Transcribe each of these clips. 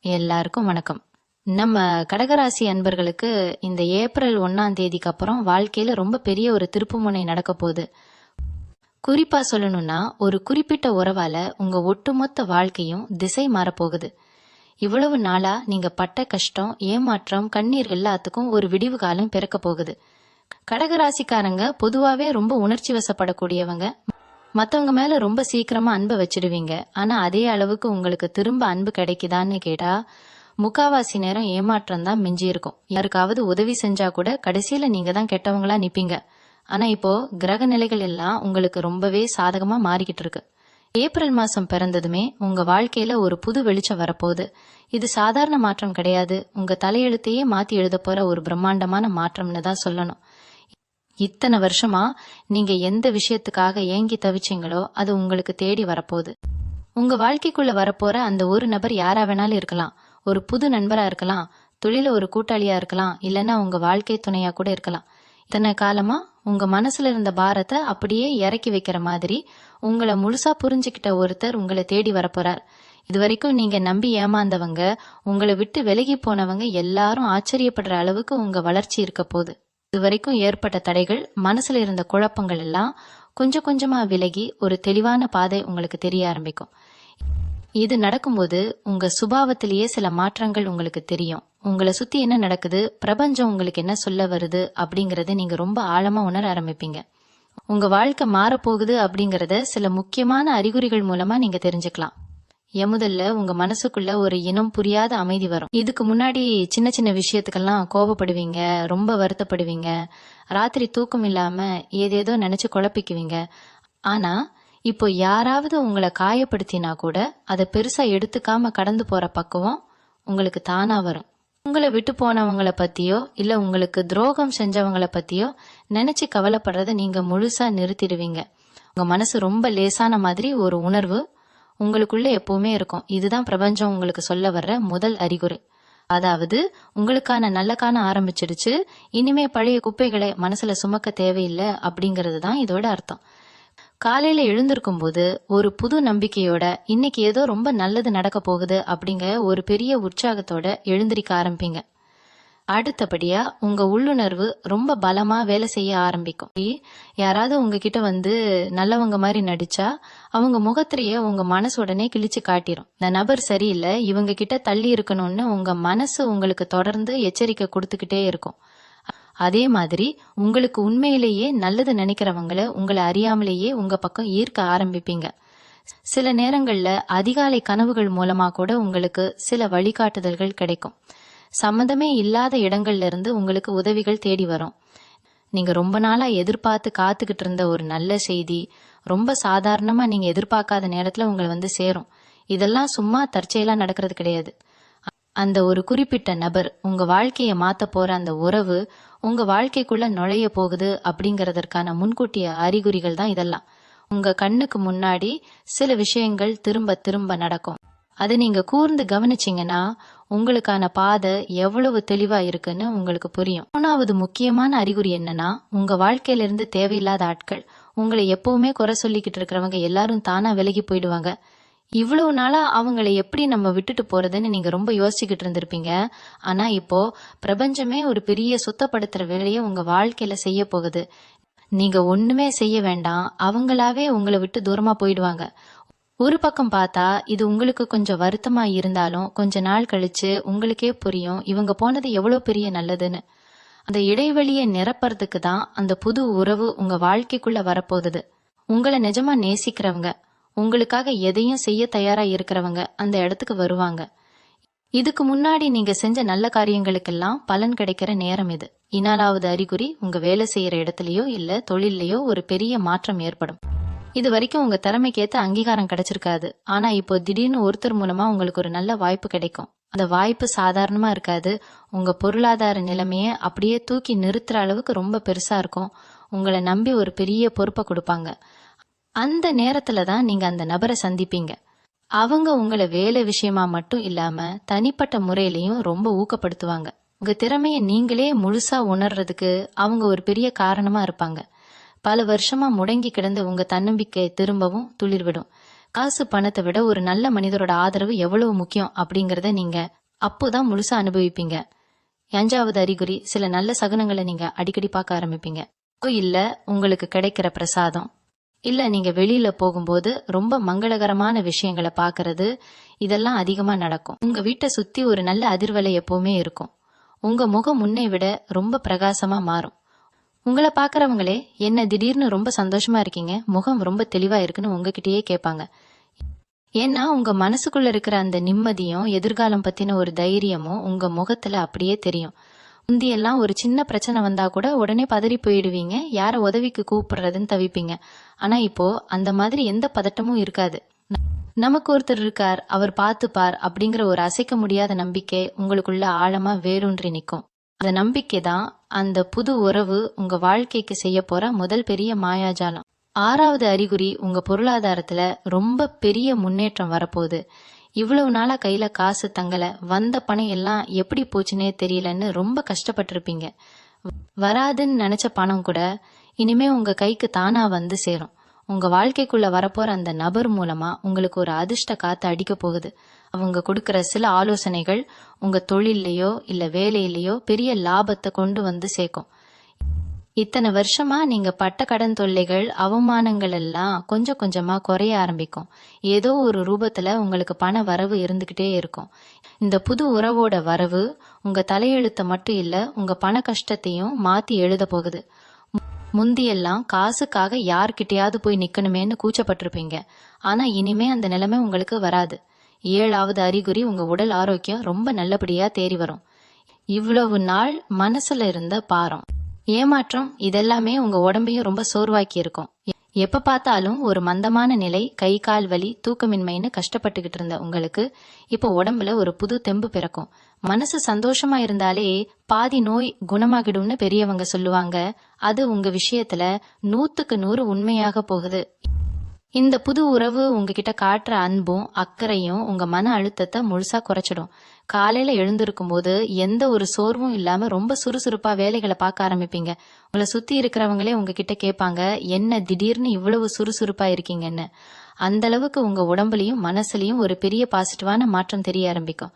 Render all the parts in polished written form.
எல்லாருக்கும் வணக்கம். நம்ம கடகராசி அன்பர்களுக்கு இந்த ஏப்ரல் 1ஆம் தேதிக்கு அப்புறம் வாழ்க்கையில ரொம்ப பெரிய ஒரு திருப்புமுனை நடக்க போகுது. குறிப்பா சொல்லணும்னா, ஒரு குறிப்பிட்ட உறவால உங்க ஒட்டுமொத்த வாழ்க்கையும் திசை மாறப்போகுது. இவ்வளவு நாளா நீங்க பட்ட கஷ்டம், ஏமாற்றம், கண்ணீர் எல்லாத்துக்கும் ஒரு விடிவு காலம் பிறக்க போகுது. கடகராசிக்காரங்க பொதுவாவே ரொம்ப உணர்ச்சி வசப்படக்கூடியவங்க. மத்தவங்க மேல ரொம்ப சீக்கிரமா அன்பை வச்சிடுவீங்க. ஆனா அதே அளவுக்கு உங்களுக்கு திரும்ப அன்பு கிடைக்குதான்னு கேட்டா முக்காவாசி நேரம் ஏமாற்றம் தான் மிஞ்சி இருக்கும். யாருக்காவது உதவி செஞ்சா கூட கடைசியில நீங்க தான் கெட்டவங்களா நிப்பீங்க. ஆனா இப்போ கிரக நிலைகள் எல்லாம் உங்களுக்கு ரொம்பவே சாதகமா மாறிக்கிட்டு இருக்கு. ஏப்ரல் மாசம் பிறந்ததுமே உங்க வாழ்க்கையில ஒரு புது வெளிச்சம் வரப்போகுது. இது சாதாரண மாற்றம் கிடையாது. உங்க தலையெழுத்தையே மாத்தி எழுத போற ஒரு பிரம்மாண்டமான மாற்றம்னு தான் சொல்லணும். இத்தனை வருஷமா நீங்க எந்த விஷயத்துக்காக ஏங்கி தவிச்சீங்களோ அது உங்களுக்கு தேடி வரப்போகுது. உங்க வாழ்க்கைக்குள்ள வரப்போற அந்த ஒரு நபர் யாரா வேணாலும் இருக்கலாம். ஒரு புது நண்பரா இருக்கலாம், தொழில ஒரு கூட்டாளியா இருக்கலாம், இல்லைன்னா உங்க வாழ்க்கை துணையா கூட இருக்கலாம். இத்தனை காலமா உங்க மனசுல இருந்த பாரத்தை அப்படியே இறக்கி வைக்கிற மாதிரி உங்களை முழுசா புரிஞ்சுக்கிட்ட ஒருத்தர் உங்களை தேடி வரப்போறார். இது வரைக்கும் நீங்க நம்பி ஏமாந்தவங்க, உங்களை விட்டு விலகி போனவங்க எல்லாரும் ஆச்சரியப்படுற அளவுக்கு உங்க வளர்ச்சி இருக்க போகுது. இதுவரைக்கும் ஏற்பட்ட தடைகள், மனசுல இருந்த குழப்பங்கள் எல்லாம் கொஞ்சம் கொஞ்சமா விலகி ஒரு தெளிவான பாதை உங்களுக்கு தெரிய ஆரம்பிக்கும். இது நடக்கும்போது உங்க சுபாவத்திலேயே சில மாற்றங்கள் உங்களுக்கு தெரியும். உங்களை சுத்தி என்ன நடக்குது, பிரபஞ்சம் உங்களுக்கு என்ன சொல்ல வருது அப்படிங்கறத நீங்க ரொம்ப ஆழமா உணர ஆரம்பிப்பீங்க. உங்க வாழ்க்கை மாறப்போகுது அப்படிங்கறத சில முக்கியமான அறிகுறிகள் மூலமா நீங்க தெரிஞ்சுக்கலாம். முதல்ல உங்க மனசுக்குள்ள ஒரு இனம் புரியாத அமைதி வரும். இதுக்கு முன்னாடி சின்ன சின்ன விஷயத்துக்கெல்லாம் கோபப்படுவீங்க, ரொம்ப வருத்தப்படுவீங்க, ராத்திரி தூக்கம் இல்லாம ஏதேதோ நினைச்சு குழப்பிக்குவீங்க. ஆனா இப்போ யாராவது உங்களை காயப்படுத்தினா கூட அதை பெருசா எடுத்துக்காம கடந்து போற பக்குவம் உங்களுக்கு தானா வரும். உங்களை விட்டு போனவங்களை பத்தியோ இல்ல உங்களுக்கு துரோகம் செஞ்சவங்களை பத்தியோ நினைச்சு கவலைப்படுறத நீங்க முழுசா நிறுத்திடுவீங்க. உங்க மனசு ரொம்ப லேசான மாதிரி ஒரு உணர்வு உங்களுக்குள்ள எப்பவுமே இருக்கும். இதுதான் பிரபஞ்சம் உங்களுக்கு சொல்ல வர்ற முதல் அறிகுறி. அதாவது உங்களுக்கான நல்ல காலம் ஆரம்பிச்சிடுச்சு, இனிமே பழைய குப்பைகளை மனசுல சுமக்க தேவையில்லை அப்படிங்கிறது தான் இதோட அர்த்தம். காலையில எழுந்திருக்கும் போது ஒரு புது நம்பிக்கையோட இன்னைக்கு ஏதோ ரொம்ப நல்லது நடக்க போகுது அப்படிங்கிற ஒரு பெரிய உற்சாகத்தோட எழுந்திருக்க ஆரம்பிப்பீங்க. அடுத்தபடியா உங்க உள்ளுணர்வு ரொம்ப பலமா வேலை செய்ய ஆரம்பிக்கும். யாராவது உங்ககிட்ட வந்து நல்லவங்க மாதிரி நடிச்சா அவங்க முகத்திலேயே உங்க மனசு உடனே கிழிச்சு காட்டிரும். இந்த நபர் சரியில்லை, இவங்க கிட்ட தள்ளி இருக்கணும்னு உங்க மனசு உங்களுக்கு தொடர்ந்து எச்சரிக்கை கொடுத்துக்கிட்டே இருக்கும். அதே மாதிரி உங்களுக்கு உண்மையிலேயே நல்லது நினைக்கிறவங்களை உங்களை அறியாமலேயே உங்க பக்கம் ஈர்க்க ஆரம்பிப்பீங்க. சில நேரங்கள்ல அதிகாலை கனவுகள் மூலமா கூட உங்களுக்கு சில வழிகாட்டுதல்கள் கிடைக்கும். சம்மந்தமே இல்லாத இடங்கள்ல இருந்து உங்களுக்கு உதவிகள் தேடி வரும். நீங்க ரொம்ப நாளா எதிர்பார்த்து காத்துக்கிட்டு இருந்த ஒரு நல்ல செய்தி ரொம்ப சாதாரணமா நீங்க எதிர்பார்க்காத நேரத்துல உங்களை வந்து சேரும். இதெல்லாம் சும்மா தற்செயலா நடக்கிறது கிடையாது. அந்த ஒரு குறிப்பிட்ட நபர், உங்க வாழ்க்கையை மாத்த போற அந்த உறவு உங்க வாழ்க்கைக்குள்ள நுழைய போகுது அப்படிங்கறதற்கான முன்கூட்டிய அறிகுறிகள் தான் இதெல்லாம். உங்க கண்ணுக்கு முன்னாடி சில விஷயங்கள் திரும்ப திரும்ப நடக்கும். அதை நீங்க கூர்ந்து கவனிச்சீங்கன்னா உங்களுக்கான பாதை எவ்வளவு தெளிவா இருக்குன்னு உங்களுக்கு புரியும். மூணாவது முக்கியமான அறிகுறி என்னன்னா, உங்க வாழ்க்கையில இருந்து தேவையில்லாத ஆட்கள், உங்களை எப்பவுமே குறை சொல்லிக்கிட்டு இருக்கிறவங்க எல்லாரும் தானா விலகி போயிடுவாங்க. இவ்வளவு நாளா அவங்களை எப்படி நம்ம விட்டுட்டு போறதுன்னு நீங்க ரொம்ப யோசிச்சுக்கிட்டு இருந்திருப்பீங்க. ஆனா இப்போ பிரபஞ்சமே ஒரு பெரிய சுத்தப்படுத்துற வேலையை உங்க வாழ்க்கையில செய்ய போகுது. நீங்க ஒண்ணுமே செய்ய வேண்டாம், அவங்களாவே உங்களை விட்டு தூரமா போயிடுவாங்க. ஒரு பக்கம் பார்த்தா இது உங்களுக்கு கொஞ்சம் வருத்தமா இருந்தாலும் கொஞ்ச நாள் கழிச்சு உங்களுக்கே புரியும் இவங்க போனது எவ்வளவு பெரிய நல்லதுன்னு. அந்த இடைவெளியை நிரப்புறதுக்கு தான் அந்த புது உறவு உங்க வாழ்க்கைக்குள்ள வரப்போகுது. உங்களை நிஜமா நேசிக்கிறவங்க, உங்களுக்காக எதையும் செய்ய தயாரா இருக்கிறவங்க அந்த இடத்துக்கு வருவாங்க. இதுக்கு முன்னாடி நீங்க செஞ்ச நல்ல காரியங்களுக்கெல்லாம் பலன் கிடைக்கிற நேரம் இது. 4வது அறிகுறி, உங்க வேலை செய்யற இடத்துலயோ இல்ல தொழிலையோ ஒரு பெரிய மாற்றம் ஏற்படும். இது வரைக்கும் உங்க திறமைக்கேத்த அங்கீகாரம் கிடைச்சிருக்காது. ஆனா இப்போ திடீர்னு ஒருத்தர் மூலமா உங்களுக்கு ஒரு நல்ல வாய்ப்பு கிடைக்கும். அந்த வாய்ப்பு சாதாரணமா இருக்காது. உங்க பொருளாதார நிலைமையை அப்படியே தூக்கி நிறுத்துற அளவுக்கு ரொம்ப பெருசா இருக்கும். உங்களை நம்பி ஒரு பெரிய பொறுப்பை கொடுப்பாங்க. அந்த நேரத்துல தான் நீங்க அந்த நபரை சந்திப்பீங்க. அவங்க உங்களை வேலை விஷயமா மட்டும் இல்லாம தனிப்பட்ட முறையிலையும் ரொம்ப ஊக்கப்படுத்துவாங்க. உங்க திறமைய நீங்களே முழுசா உணர்றதுக்கு அவங்க ஒரு பெரிய காரணமா இருப்பாங்க. பல வருஷமா முடங்கி கிடந்த உங்க தன்னம்பிக்கை திரும்பவும் துளிர்விடும். காசு பணத்தை விட ஒரு நல்ல மனிதரோட ஆதரவு எவ்வளவு முக்கியம் அப்படிங்கறத நீங்க அப்போதான் முழுசா அனுபவிப்பீங்க. 5வது அறிகுறி, சில நல்ல சகுனங்களை நீங்க அடிக்கடி பார்க்க ஆரம்பிப்பீங்க. இல்ல உங்களுக்கு கிடைக்கிற பிரசாதம், இல்ல நீங்க வெளியில போகும்போது ரொம்ப மங்களகரமான விஷயங்களை பாக்குறது, இதெல்லாம் அதிகமா நடக்கும். உங்க வீட்டை சுத்தி ஒரு நல்ல அதிர்வலை எப்பவுமே இருக்கும். உங்க முகம் முன்னை விட ரொம்ப பிரகாசமா மாறும். உங்களை பாக்குறவங்களே என்ன திடீர்னு ரொம்ப சந்தோஷமா இருக்கீங்க, முகம் ரொம்ப தெளிவா இருக்குன்னு உங்ககிட்டயே கேட்பாங்க. ஏன்னா உங்க மனசுக்குள்ள இருக்கிற அந்த நிம்மதியும் எதிர்காலம் பத்தின ஒரு தைரியமும் உங்க முகத்துல அப்படியே தெரியும். முந்தியெல்லாம் ஒரு சின்ன பிரச்சனை வந்தா கூட உடனே பதறி போயிடுவீங்க, யார உதவிக்கு கூப்பிடுறதுன்னு தவிப்பீங்க. ஆனா இப்போ அந்த மாதிரி எந்த பதட்டமும் இருக்காது. நமக்கு ஒருத்தர் இருக்கார், அவர் பார்த்துப்பார் அப்படிங்கிற ஒரு அசைக்க முடியாத நம்பிக்கை உங்களுக்குள்ள ஆழமா வேரூன்றி நிற்கும். அந்த நம்பிக்கை தான் அந்த புது உறவு உங்க வாழ்க்கைக்கு செய்ய போற முதல் பெரிய மாயாஜாலம். 6வது அறிகுறி, உங்க பொருளாதாரத்துல ரொம்ப பெரிய முன்னேற்றம் வரப்போகுது. இவ்வளவு நாளா கையில காசு தங்கல, வந்த பணம் எல்லாம் எப்படி போச்சுன்னே தெரியலன்னு ரொம்ப கஷ்டப்பட்டிருப்பீங்க. வராதுன்னு நினைச்ச பணம் கூட இனிமே உங்க கைக்கு தானா வந்து சேரும். உங்க வாழ்க்கைக்குள்ள வரப்போற அந்த நபர் மூலமா உங்களுக்கு ஒரு அதிர்ஷ்ட காத்து அடிக்க போகுது. அவங்க கொடுக்கற சில ஆலோசனைகள் உங்க தொழிலையோ இல்ல வேலையிலயோ பெரிய லாபத்தை கொண்டு வந்து சேர்க்கும். இத்தனை வருஷமா நீங்க பட்ட கடன் தொல்லைகள், அவமானங்கள் எல்லாம் கொஞ்சம் கொஞ்சமா குறைய ஆரம்பிக்கும். ஏதோ ஒரு ரூபத்துல உங்களுக்கு பண வரவு இருந்துகிட்டே இருக்கும். இந்த புது உறவோட வரவு உங்க தலையெழுத்த மட்டும் இல்ல, உங்க பண கஷ்டத்தையும் மாத்தி எழுத போகுது. முந்தியெல்லாம் காசுக்காக யார்கிட்டயாவது போய் நிக்கணுமேன்னு கூச்சப்பட்டிருப்பீங்க. ஆனா இனிமே அந்த நிலைமை உங்களுக்கு வராது. 7வது அறிகுறி, உங்க உடல் ஆரோக்கியம் ரொம்ப நல்லபடியா தேறி வரும். இவ்வளவு நாள் மனசுல இருந்த பாரம், ஏமாற்றம், இதெல்லாமே உங்க உடம்பையும் ரொம்ப சோர்வாக்கி இருக்கும். எப்ப பார்த்தாலும் ஒரு மந்தமான நிலை, கை கால் வலி, தூக்கமின்மைன்னு கஷ்டப்பட்டுக்கிட்டு இருந்த உங்களுக்கு இப்ப உடம்புல ஒரு புது தெம்பு பிறக்கும். மனசு சந்தோஷமா இருந்தாலே பாதி நோய் குணமாகிடும்னு பெரியவங்க சொல்லுவாங்க. அது உங்க விஷயத்துல 100க்கு 100 உண்மையாக போகுது. இந்த புது உறவு உங்ககிட்ட காட்டுற அன்பும் அக்கறையும் உங்க மன அழுத்தத்தை முழுசா குறைச்சிடும். காலையில எழுந்திருக்கும் போது எந்த ஒரு சோர்வும் இல்லாம ரொம்ப சுறுசுறுப்பா வேலைகளை பார்க்க ஆரம்பிப்பீங்க. உங்களை சுத்தி இருக்கிறவங்களே உங்ககிட்ட கேட்பாங்க, என்ன திடீர்னு இவ்வளவு சுறுசுறுப்பா இருக்கீங்கன்னு. அந்த அளவுக்கு உங்க உடம்புலயும் மனசுலயும் ஒரு பெரிய பாசிட்டிவான மாற்றம் தெரிய ஆரம்பிக்கும்.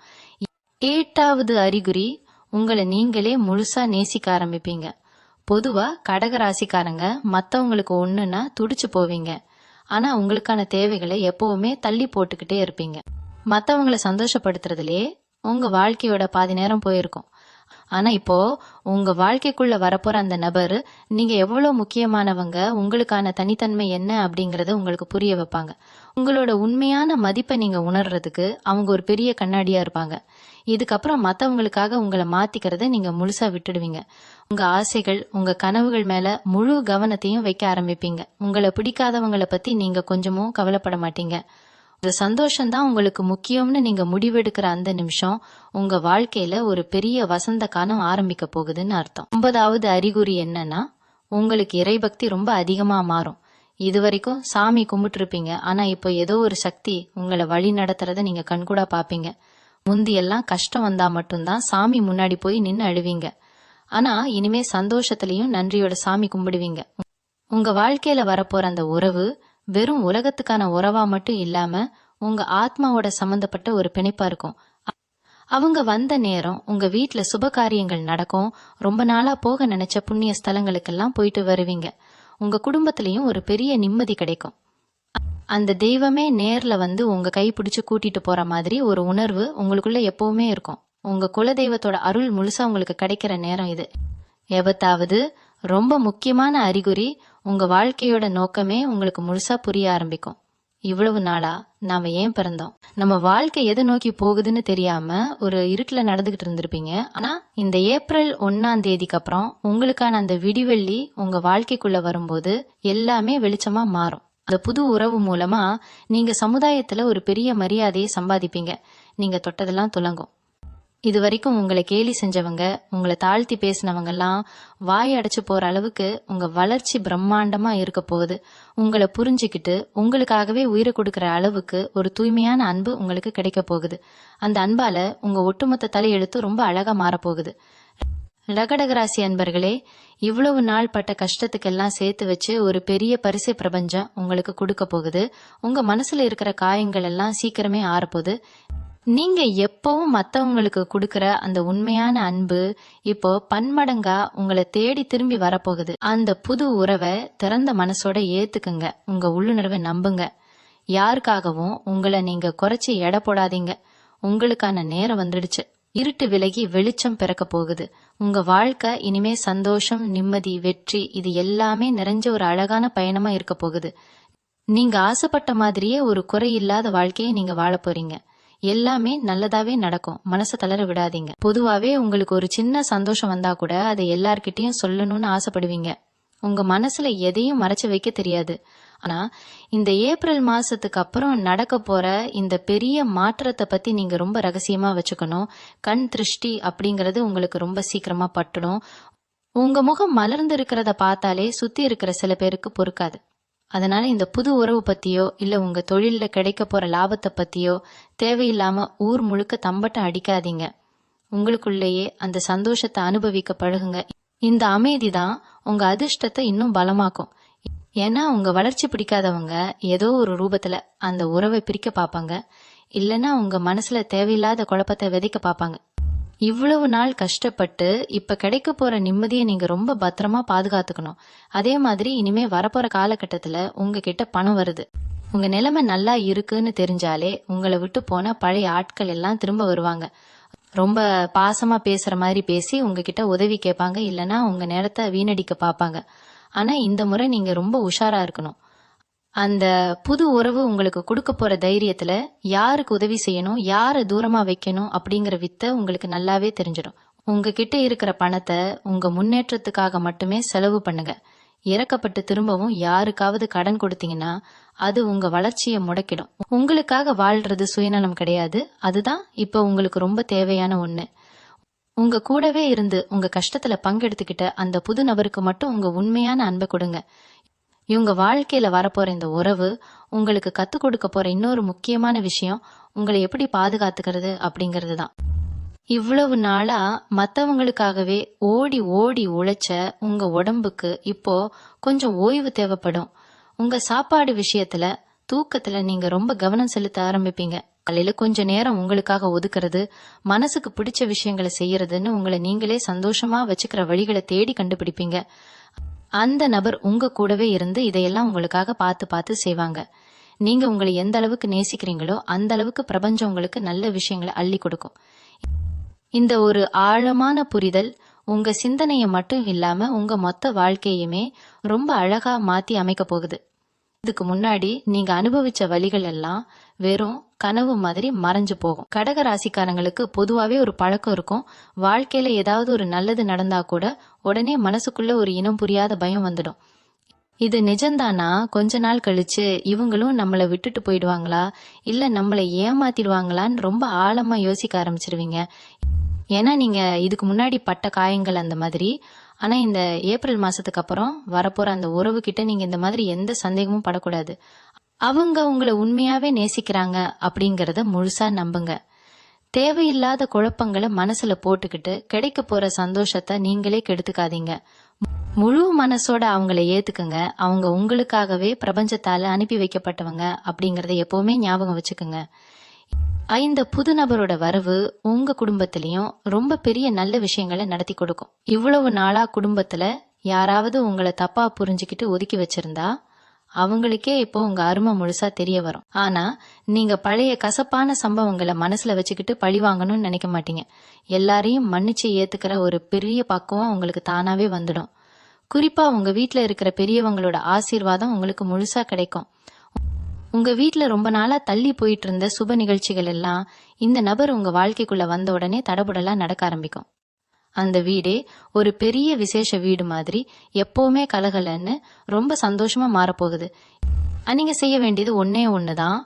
8வது அறிகுறி, உங்களை நீங்களே முழுசா நேசிக்க ஆரம்பிப்பீங்க. பொதுவா கடகராசிக்காரங்க மத்தவங்களுக்கு ஒண்ணுன்னா துடிச்சு போவீங்க. ஆனா உங்களுக்கான தேவைகளை எப்பவுமே தள்ளி போட்டுக்கிட்டே இருப்பீங்க. மத்தவங்களை சந்தோஷப்படுத்துறதுலே உங்க வாழ்க்கையோட பாதி நேரம் போயிருக்கும். ஆனா இப்போ உங்க வாழ்க்கைக்குள்ள வரப்போற அந்த நபர் நீங்க எவ்வளவு முக்கியமானவங்க, உங்களுக்கான தனித்தன்மை என்ன அப்படிங்கறத உங்களுக்கு புரிய வைப்பாங்க. உங்களோட உண்மையான மதிப்பை நீங்க உணர்றதுக்கு அவங்க ஒரு பெரிய கண்ணாடியா இருப்பாங்க. இதுக்கப்புறம் மத்தவங்களுக்காக உங்களை மாத்திக்கிறத நீங்க முழுசா விட்டுடுவீங்க. உங்க ஆசைகள், உங்க கனவுகள் மேல முழு கவனத்தையும் வைக்க ஆரம்பிப்பீங்க. உங்களை பிடிக்காதவங்களை பத்தி நீங்க கொஞ்சமும் கவலைப்பட மாட்டீங்க. இந்த சந்தோஷம்தான் உங்களுக்கு முக்கியம்னு நீங்க முடிவெடுக்கிற அந்த நிமிஷம் உங்க வாழ்க்கையில ஒரு பெரிய வசந்த காலம் ஆரம்பிக்க போகுதுன்னு அர்த்தம். 9வது அறிகுறி என்னன்னா, உங்களுக்கு இறைபக்தி ரொம்ப அதிகமா மாறும். இது வரைக்கும் சாமி கும்பிட்டு இருப்பீங்க, ஆனா இப்போ ஏதோ ஒரு சக்தி உங்களை வழி நடத்துறத நீங்க கண்கூடா பாப்பீங்க. முந்தியெல்லாம் கஷ்டம் வந்தா மட்டும்தான் சாமி முன்னாடி போய் நின்னு அழுவீங்க. ஆனா இனிமே சந்தோஷத்திலையும் நன்றியோட சாமி கும்பிடுவீங்க. உங்க வாழ்க்கையில வரப்போற அந்த உறவு வெறும் உலகத்துக்கான உறவா மட்டும் இல்லாம உங்க ஆத்மாவோட சம்பந்தப்பட்ட ஒரு பிணைப்பா இருக்கும். அவங்க வந்த நேரம் உங்க வீட்டுல சுப காரியங்கள் நடக்கும். ரொம்ப நாளா போக நினைச்ச புண்ணிய ஸ்தலங்களுக்கெல்லாம் போயிட்டு வருவீங்க. உங்க குடும்பத்திலயும் ஒரு பெரிய நிம்மதி கிடைக்கும். அந்த தெய்வமே நேர்ல வந்து உங்க கை பிடிச்சு கூட்டிட்டு போற மாதிரி ஒரு உணர்வு உங்களுக்குள்ள எப்பவுமே இருக்கும். உங்க குலதெய்வத்தோட அருள் முழுசா உங்களுக்கு கிடைக்கிற நேரம் இது. எவத்தாவது ரொம்ப முக்கியமான அறிகுறி, உங்க வாழ்க்கையோட நோக்கமே உங்களுக்கு முழுசா புரிய ஆரம்பிக்கும். இவ்வளவு நாளா நாம ஏன் பிறந்தோம், நம்ம வாழ்க்கை எதை நோக்கி போகுதுன்னு தெரியாம ஒரு இருட்டுல நடந்துகிட்டு இருந்திருப்பீங்க. ஆனா இந்த ஏப்ரல் 1ஆம் தேதிக்கு அப்புறம் உங்களுக்கான அந்த விடிவெள்ளி உங்க வாழ்க்கைக்குள்ள வரும்போது எல்லாமே வெளிச்சமா மாறும். அந்த புது உறவு மூலமா நீங்க சமுதாயத்துல ஒரு பெரிய மரியாதையை சம்பாதிப்பீங்க. நீங்க தொட்டதெல்லாம் துலங்கும். இது வரைக்கும் உங்களை கேலி செஞ்சவங்க, உங்களை தாழ்த்தி பேசினவங்க எல்லாம் வாய் அடைச்சு போற அளவுக்கு உங்க வளர்ச்சி பிரம்மாண்டமா இருக்க போகுது. உங்களை புரிஞ்சுக்கிட்டு உங்களுக்காகவே உயிரை கொடுக்கற அளவுக்கு ஒரு தூய்மையான அன்பு உங்களுக்கு கிடைக்க போகுது. அந்த அன்பால உங்க ஒட்டுமொத்த தலையெழுத்து ரொம்ப அழகா மாறப்போகுது. கடகராசி அன்பர்களே, இவ்வளவு நாள் பட்ட கஷ்டத்துக்கெல்லாம் சேர்த்து வச்சு ஒரு பெரிய பரிசை பிரபஞ்சம் உங்களுக்கு கொடுக்க போகுது. உங்க மனசுல இருக்கிற காயங்கள் எல்லாம் சீக்கிரமே ஆறப்போகுது. நீங்க எப்பவும் மத்தவங்களுக்கு கொடுக்கற அந்த உண்மையான அன்பு இப்போ பன்மடங்கா உங்களை தேடி திரும்பி வரப்போகுது. அந்த புது உறவை திறந்த மனசோட ஏத்துக்குங்க. உங்க உள்ளுணர்வை நம்புங்க. யாருக்காகவும் உங்களை நீங்க குறைச்சி எடை போடாதீங்க. உங்களுக்கான நேரம் வந்துடுச்சு. இருட்டு விலகி வெளிச்சம் பிறக்க போகுது. உங்க வாழ்க்கை இனிமே சந்தோஷம், நிம்மதி, வெற்றி இது எல்லாமே நிறைஞ்ச ஒரு அழகான பயணமா இருக்க போகுது. நீங்க ஆசைப்பட்ட மாதிரியே ஒரு குறை இல்லாத வாழ்க்கையை நீங்க வாழ போறீங்க. எல்லாமே நல்லதாவே நடக்கும். மனசை தளர விடாதீங்க. பொதுவாவே உங்களுக்கு ஒரு சின்ன சந்தோஷம் வந்தா கூட அதை எல்லார்கிட்டயும் சொல்லணும்னு ஆசைப்படுவீங்க. உங்க மனசுல எதையும் மறைச்சு வைக்க தெரியாது. ஆனா இந்த ஏப்ரல் மாசத்துக்கு அப்புறம் நடக்க போற இந்த பெரிய மாற்றத்தை பத்தி நீங்க ரொம்ப ரகசியமா வச்சுக்கணும். கண் திருஷ்டி அப்படிங்கறது உங்களுக்கு ரொம்ப சீக்கிரமா பட்டுடும். உங்க முகம் மலர்ந்து இருக்கிறத பார்த்தாலே சுத்தி இருக்கிற சில பேருக்கு பொறுக்காது. அதனால இந்த புது உறவு பத்தியோ இல்ல உங்க தொழில கிடைக்க போற லாபத்தை பத்தியோ தேவையில்லாம ஊர் முழுக்க தம்பட்டம் அடிக்காதீங்க. உங்களுக்குள்ளேயே அந்த சந்தோஷத்தை அனுபவிக்க பழகுங்க. இந்த அமைதி தான் உங்க அதிர்ஷ்டத்தை இன்னும் பலமாக்கும். ஏன்னா உங்க வளர்ச்சி பிடிக்காதவங்க ஏதோ ஒரு ரூபத்துல அந்த உறவை பிரிக்க பாப்பாங்க. இல்லைன்னா உங்க மனசுல தேவையில்லாத குழப்பத்தை விதைக்க பாப்பாங்க. இவ்வளவு நாள் கஷ்டப்பட்டு இப்ப கிடைக்க போற நிம்மதியை நீங்க ரொம்ப பத்திரமா பாதுகாத்துக்கணும். அதே மாதிரி இனிமே வரப்போற காலகட்டத்துல உங்ககிட்ட பணம் வருது. உங்க நிலைமை நல்லா இருக்குன்னு தெரிஞ்சாலே உங்களை விட்டு போன பழைய ஆட்கள் எல்லாம் திரும்ப வருவாங்க. ரொம்ப பாசமா பேசுற மாதிரி பேசி உங்ககிட்ட உதவி கேட்பாங்க. இல்லைன்னா உங்க நேரத்தை வீணடிக்க பாப்பாங்க. ஆனா இந்த முறை நீங்க ரொம்ப உஷாரா இருக்கணும். அந்த புது உறவு உங்களுக்கு கொடுக்க போற தைரியத்துல யாருக்கு உதவி செய்யணும், யாரை தூரமா வைக்கணும் அப்படிங்கிற வித்தை உங்களுக்கு நல்லாவே தெரிஞ்சிடும். உங்ககிட்ட இருக்கிற பணத்தை உங்க முன்னேற்றத்துக்காக மட்டுமே செலவு பண்ணுங்க. இறக்கப்பட்டு திரும்பவும் யாருக்காவது கடன் கொடுத்தீங்கன்னா அது உங்க வளர்ச்சியை முடக்கிடும். உங்களுக்காக வாழ்றது சுயநலம் கிடையாது. அதுதான் இப்ப உங்களுக்கு ரொம்ப தேவையான ஒண்ணு. உங்க கூடவே இருந்து உங்க கஷ்டத்துல பங்கெடுத்துக்கிட்ட அந்த புது நபருக்கு மட்டும் உங்க உண்மையான அன்பை கொடுங்க. இவங்க வாழ்க்கையில வரப்போற இந்த உறவு உங்களுக்கு கத்துக் கொடுக்க போற இன்னொரு முக்கியமான விஷயம் உங்களை எப்படி பாதுகாத்துக்கிறது அப்படிங்கிறது தான். இவ்வளவு நாளா மத்தவங்களுக்காகவே ஓடி ஓடி உழைச்ச உங்க உடம்புக்கு இப்போ கொஞ்சம் ஓய்வு தேவைப்படும். உங்க சாப்பாடு விஷயத்துல, தூக்கத்துல நீங்க ரொம்ப கவனம் செலுத்த ஆரம்பிப்பீங்க. காலையில கொஞ்ச நேரம் உங்களுக்காக ஒதுக்குறது, மனசுக்கு பிடிச்ச விஷயங்களை செய்யறதுன்னு உங்களை நீங்களே சந்தோஷமா வச்சுக்கிற வழிகளை தேடி கண்டுபிடிப்பீங்க. அந்த நபர் உங்க கூடவே இருந்து இதையெல்லாம் உங்களுக்காக பார்த்து பார்த்து செய்வாங்க. நீங்க உங்களை எந்த அளவுக்கு நேசிக்கிறீங்களோ அந்த அளவுக்கு பிரபஞ்சம் உங்களுக்கு நல்ல விஷயங்களை அள்ளி கொடுக்கும். இந்த ஒரு ஆழமான புரிதல் உங்க சிந்தனையை மட்டும் இல்லாம உங்க மொத்த வாழ்க்கையுமே ரொம்ப அழகா மாத்தி அமைக்க போகுது. இதுக்கு முன்னாடி நீங்க அனுபவிச்ச வழிகள் எல்லாம் வெறும் கனவு மாதிரி மறைஞ்சு போகும். கடக ராசிக்காரங்களுக்கு பொதுவாவே ஒரு பழக்கம் இருக்கும். வாழ்க்கையில ஏதாவது ஒரு நல்லது நடந்தா கூட உடனே மனசுக்குள்ள ஒரு இனம் புரியாத பயம் வந்துடும். இது நிஜம்தானா? கொஞ்ச நாள் கழிச்சு இவங்களும் நம்மளை விட்டுட்டு போயிடுவாங்களா, இல்ல நம்மளை ஏமாத்திடுவாங்களான்னு ரொம்ப ஆழமா யோசிக்க ஆரம்பிச்சிருவீங்க. ஏன்னா நீங்க இதுக்கு முன்னாடி பட்ட காயங்கள் அந்த மாதிரி. ஆனா இந்த ஏப்ரல் மாசத்துக்கு அப்புறம் வரப்போற அந்த உறவு கிட்ட நீங்க இந்த மாதிரி எந்த சந்தேகமும் படக்கூடாது. அவங்க உங்களை உண்மையாவே நேசிக்கிறாங்க அப்படிங்கறத முழுசா நம்புங்க. தேவையில்லாத குழப்பங்களை மனசுல போட்டுக்கிட்டு கிடைக்க போற சந்தோஷத்தை நீங்களே கெடுத்துக்காதீங்க. முழு மனசோட அவங்கள ஏத்துக்குங்க. அவங்க உங்களுக்காகவே பிரபஞ்சத்தால அனுப்பி வைக்கப்பட்டவங்க அப்படிங்கறத எப்பவுமே ஞாபகம் வச்சுக்குங்க. இந்த புது நபரோட வரவு உங்க குடும்பத்திலயும் ரொம்ப பெரிய நல்ல விஷயங்களை நடத்தி கொடுக்கும். இவ்வளவு நாளா குடும்பத்துல யாராவது உங்களை தப்பா புரிஞ்சுக்கிட்டு ஒதுக்கி வச்சிருந்தா அவங்களுக்கே இப்போ உங்க அருமை முழுசா தெரிய வரும். ஆனா நீங்க பழைய கசப்பான சம்பவங்களை மனசுல வச்சுக்கிட்டு பழி வாங்கணும்னு நினைக்க மாட்டீங்க. எல்லாரையும் மன்னிச்சு ஏத்துக்கிற ஒரு பெரிய பக்குவம் உங்களுக்கு தானாவே வந்துடும். குறிப்பா உங்க வீட்டுல இருக்கிற பெரியவங்களோட ஆசீர்வாதம் உங்களுக்கு முழுசா கிடைக்கும். உங்க வீட்டுல ரொம்ப நாளா தள்ளி போயிட்டு இருந்த சுப நிகழ்ச்சிகள் எல்லாம் இந்த நபர் உங்க வாழ்க்கைக்குள்ள வந்த உடனே தடபுடலா நடக்க ஆரம்பிக்கும். அந்த வீடே ஒரு பெரிய விசேஷ வீடு மாதிரி எப்பவுமே கலகலன்னு ரொம்ப சந்தோஷமா மாறப்போகுது. நீங்க செய்ய வேண்டியது ஒன்னே ஒண்ணுதான்.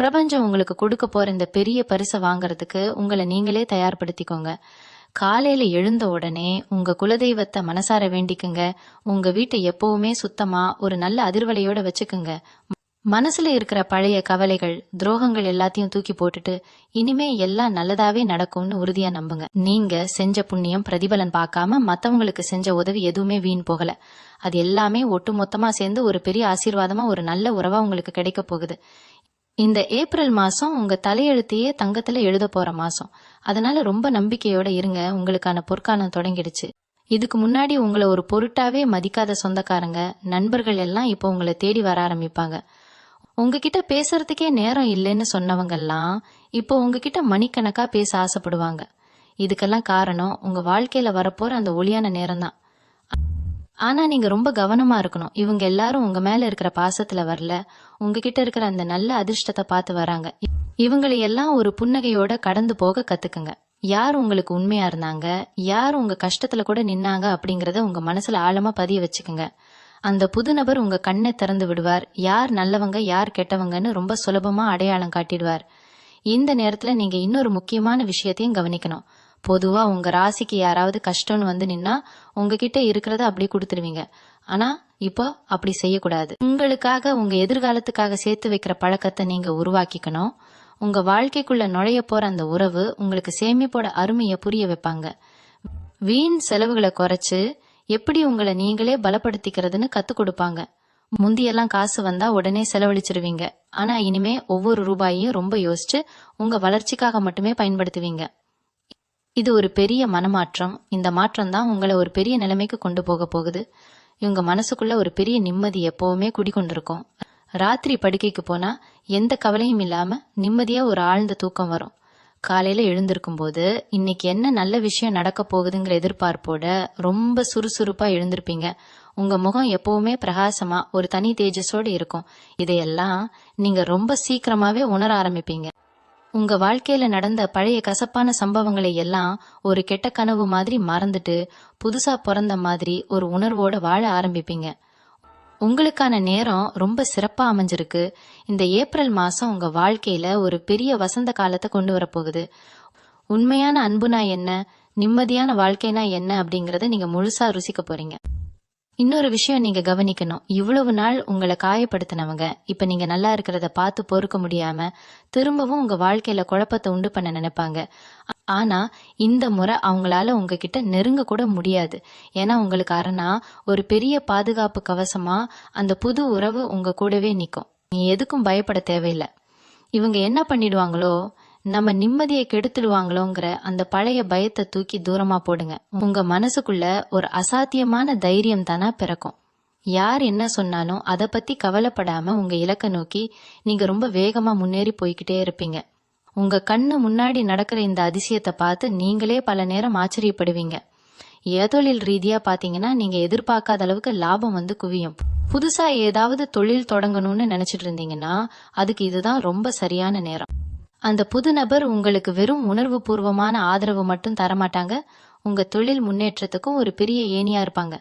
பிரபஞ்சம் உங்களுக்கு கொடுக்க போற இந்த பெரிய பரிசை வாங்கறதுக்கு உங்களை நீங்களே தயார்படுத்திக்கோங்க. காலையில எழுந்த உடனே உங்க குலதெய்வத்தை மனசார வேண்டிக்குங்க. உங்க வீட்டை எப்பவுமே சுத்தமா ஒரு நல்ல அதிர்வலையோட வச்சுக்குங்க. மனசுல இருக்கிற பழைய கவலைகள், துரோகங்கள் எல்லாத்தையும் தூக்கி போட்டுட்டு இனிமே எல்லாம் நல்லதாவே நடக்கும்னு உறுதியா நம்புங்க. நீங்க செஞ்ச புண்ணியம் பிரதிபலன் பார்க்காம மத்தவங்களுக்கு செஞ்ச உதவி எதுவுமே வீண் போகல. அது எல்லாமே ஒட்டு மொத்தமா சேர்ந்து ஒரு பெரிய ஆசீர்வாதமா ஒரு நல்ல உறவா உங்களுக்கு கிடைக்க போகுது. இந்த ஏப்ரல் மாசம் உங்க தலையெழுத்தையே தங்கத்துல எழுத போற மாசம். அதனால ரொம்ப நம்பிக்கையோட இருங்க. உங்களுக்கான பொற்காலம் தொடங்கிடுச்சு. இதுக்கு முன்னாடி உங்களை ஒரு பொருட்டாவே மதிக்காத சொந்தக்காரங்க, நண்பர்கள் எல்லாம் இப்போ உங்களை தேடி வர ஆரம்பிப்பாங்க. உங்ககிட்ட பேசுறதுக்கே நேரம் இல்லைன்னு சொன்னவங்க எல்லாம் இப்போ உங்ககிட்ட மணிக்கணக்கா பேச ஆசைப்படுவாங்க. இதுக்கெல்லாம் காரணம் உங்க வாழ்க்கையில வரப்போற அந்த ஒளியான நேரம் தான். ஆனா நீங்க ரொம்ப கவனமா இருக்கணும். இவங்க எல்லாரும் உங்க மேல இருக்கிற பாசத்துல வரல, உங்ககிட்ட இருக்கிற அந்த நல்ல அதிர்ஷ்டத்தை பார்த்து வராங்க. இவங்களை எல்லாம் ஒரு புன்னகையோட கடந்து போக கத்துக்குங்க. யார் உங்களுக்கு உண்மையா இருந்தாங்க, யார் உங்க கஷ்டத்துல கூட நின்னாங்க அப்படிங்கறத உங்க மனசுல ஆழமா பதிய வச்சுக்குங்க. அந்த புது நபர் உங்க கண்ணை திறந்து விடுவார். யார் நல்லவங்க யார் கெட்டவங்கன்னு ரொம்ப சுலபமா அடையாளம் காட்டிடுவார். இந்த நேரத்துல நீங்க இன்னொரு முக்கியமான விஷயத்தையும் கவனிக்கணும். பொதுவா உங்க ராசிக்கு யாராவது கஷ்டம்னு வந்து நின்னா உங்ககிட்ட இருக்கிறத அப்படி கொடுத்துருவீங்க. ஆனா இப்போ அப்படி செய்யக்கூடாது. உங்களுக்காக உங்க எதிர்காலத்துக்காக சேர்த்து வைக்கிற பழக்கத்தை நீங்க உருவாக்கிக்கணும். உங்க வாழ்க்கைக்குள்ள நுழைய போற அந்த உறவு உங்களுக்கு சேமிப்போட அருமையை புரிய வைப்பாங்க. வீண் செலவுகளை குறைச்சு எப்படி உங்களை நீங்களே பலப்படுத்திக்கிறதுன்னு கத்து கொடுப்பாங்க. முந்தியெல்லாம் காசு வந்தா உடனே செலவழிச்சிருவீங்க. ஆனா இனிமே ஒவ்வொரு ரூபாயையும் ரொம்ப யோசிச்சு உங்க வளர்ச்சிக்காக மட்டுமே பயன்படுத்துவீங்க. இது ஒரு பெரிய மனமாற்றம். இந்த மாற்றம் தான் உங்களை ஒரு பெரிய நிலைமைக்கு கொண்டு போக போகுது. இவங்க மனசுக்குள்ள ஒரு பெரிய நிம்மதி எப்பவுமே குடிக்கொண்டிருக்கும். ராத்திரி படுக்கைக்கு போனா எந்த கவலையும் இல்லாம நிம்மதியா ஒரு ஆழ்ந்த தூக்கம் வரும். காலையில எழுந்திருக்கும் போது இன்னைக்கு என்ன நல்ல விஷயம் நடக்க போகுதுங்கிற எதிர்பார்ப்போட ரொம்ப சுறுசுறுப்பா எழுந்திருப்பீங்க. உங்க முகம் எப்பவுமே பிரகாசமா ஒரு தனி தேஜஸோடு இருக்கும். இதையெல்லாம் நீங்க ரொம்ப சீக்கிரமாவே உணர ஆரம்பிப்பீங்க. உங்க வாழ்க்கையில நடந்த பழைய கசப்பான சம்பவங்களை எல்லாம் ஒரு கெட்ட கனவு மாதிரி மறந்துட்டு புதுசா பிறந்த மாதிரி ஒரு உணர்வோட வாழ ஆரம்பிப்பீங்க. உங்களுக்கான நேரம் ரொம்ப சிறப்பா அமைஞ்சிருக்கு. இந்த ஏப்ரல் மாசம் உங்க வாழ்க்கையில ஒரு பெரிய வசந்த காலத்தை கொண்டு வரப்போகுது. உண்மையான அன்புனா என்ன, நிம்மதியான வாழ்க்கைனா என்ன அப்படிங்கறத நீங்க முழுசா ருசிக்க போறீங்க. இன்னொரு விஷயம் நீங்க கவனிக்கணும். இவ்வளவு நாள் உங்களை காயப்படுத்தினவங்க இப்ப நீங்க நல்லா இருக்கிறத பார்த்து பொறுக்க முடியாம திரும்பவும் உங்க வாழ்க்கையில குழப்பத்தை உண்டு பண்ண நினைப்பாங்க. ஆனா இந்த முறை அவங்களால உங்ககிட்ட நெருங்க கூட முடியாது. ஏன்னா உங்களுக்கு அரணா ஒரு பெரிய பாதுகாப்பு கவசமா அந்த புது உறவு உங்க கூடவே நிக்கும். நீ எதுக்கும் பயப்பட தேவையில்லை. இவங்க என்ன பண்ணிடுவாங்களோ, நம்ம நிம்மதியை கெடுத்துடுவாங்களோங்கிற அந்த பழைய பயத்தை தூக்கி தூரமா போடுங்க. உங்க மனசுக்குள்ள ஒரு அசாத்தியமான தைரியம் தானா பிறக்கும். யார் என்ன சொன்னாலும் அதை பத்தி கவலைப்படாம உங்க இலக்கை நோக்கி நீங்க ரொம்ப வேகமா முன்னேறி போய்கிட்டே இருப்பீங்க. உங்க கண்ணு முன்னாடி நடக்கிற இந்த அதிசயத்தை பார்த்து நீங்களே பல நேரம் ஆச்சரியப்படுவீங்க. ஏதொழில் ரீதியா பாத்தீங்கன்னா நீங்க எதிர்பார்க்காத அளவுக்கு லாபம் வந்து குவியும். புதுசா ஏதாவது தொழில் தொடங்கணும்னு நினைச்சிட்டு இருந்தீங்கன்னா அதுக்கு இதுதான் ரொம்ப சரியான நேரம். அந்த புது நபர் உங்களுக்கு வெறும் உணர்வு பூர்வமான ஆதரவு மட்டும் தரமாட்டாங்க, உங்க தொழில் முன்னேற்றத்துக்கும் ஒரு பெரிய ஏணியா இருப்பாங்க.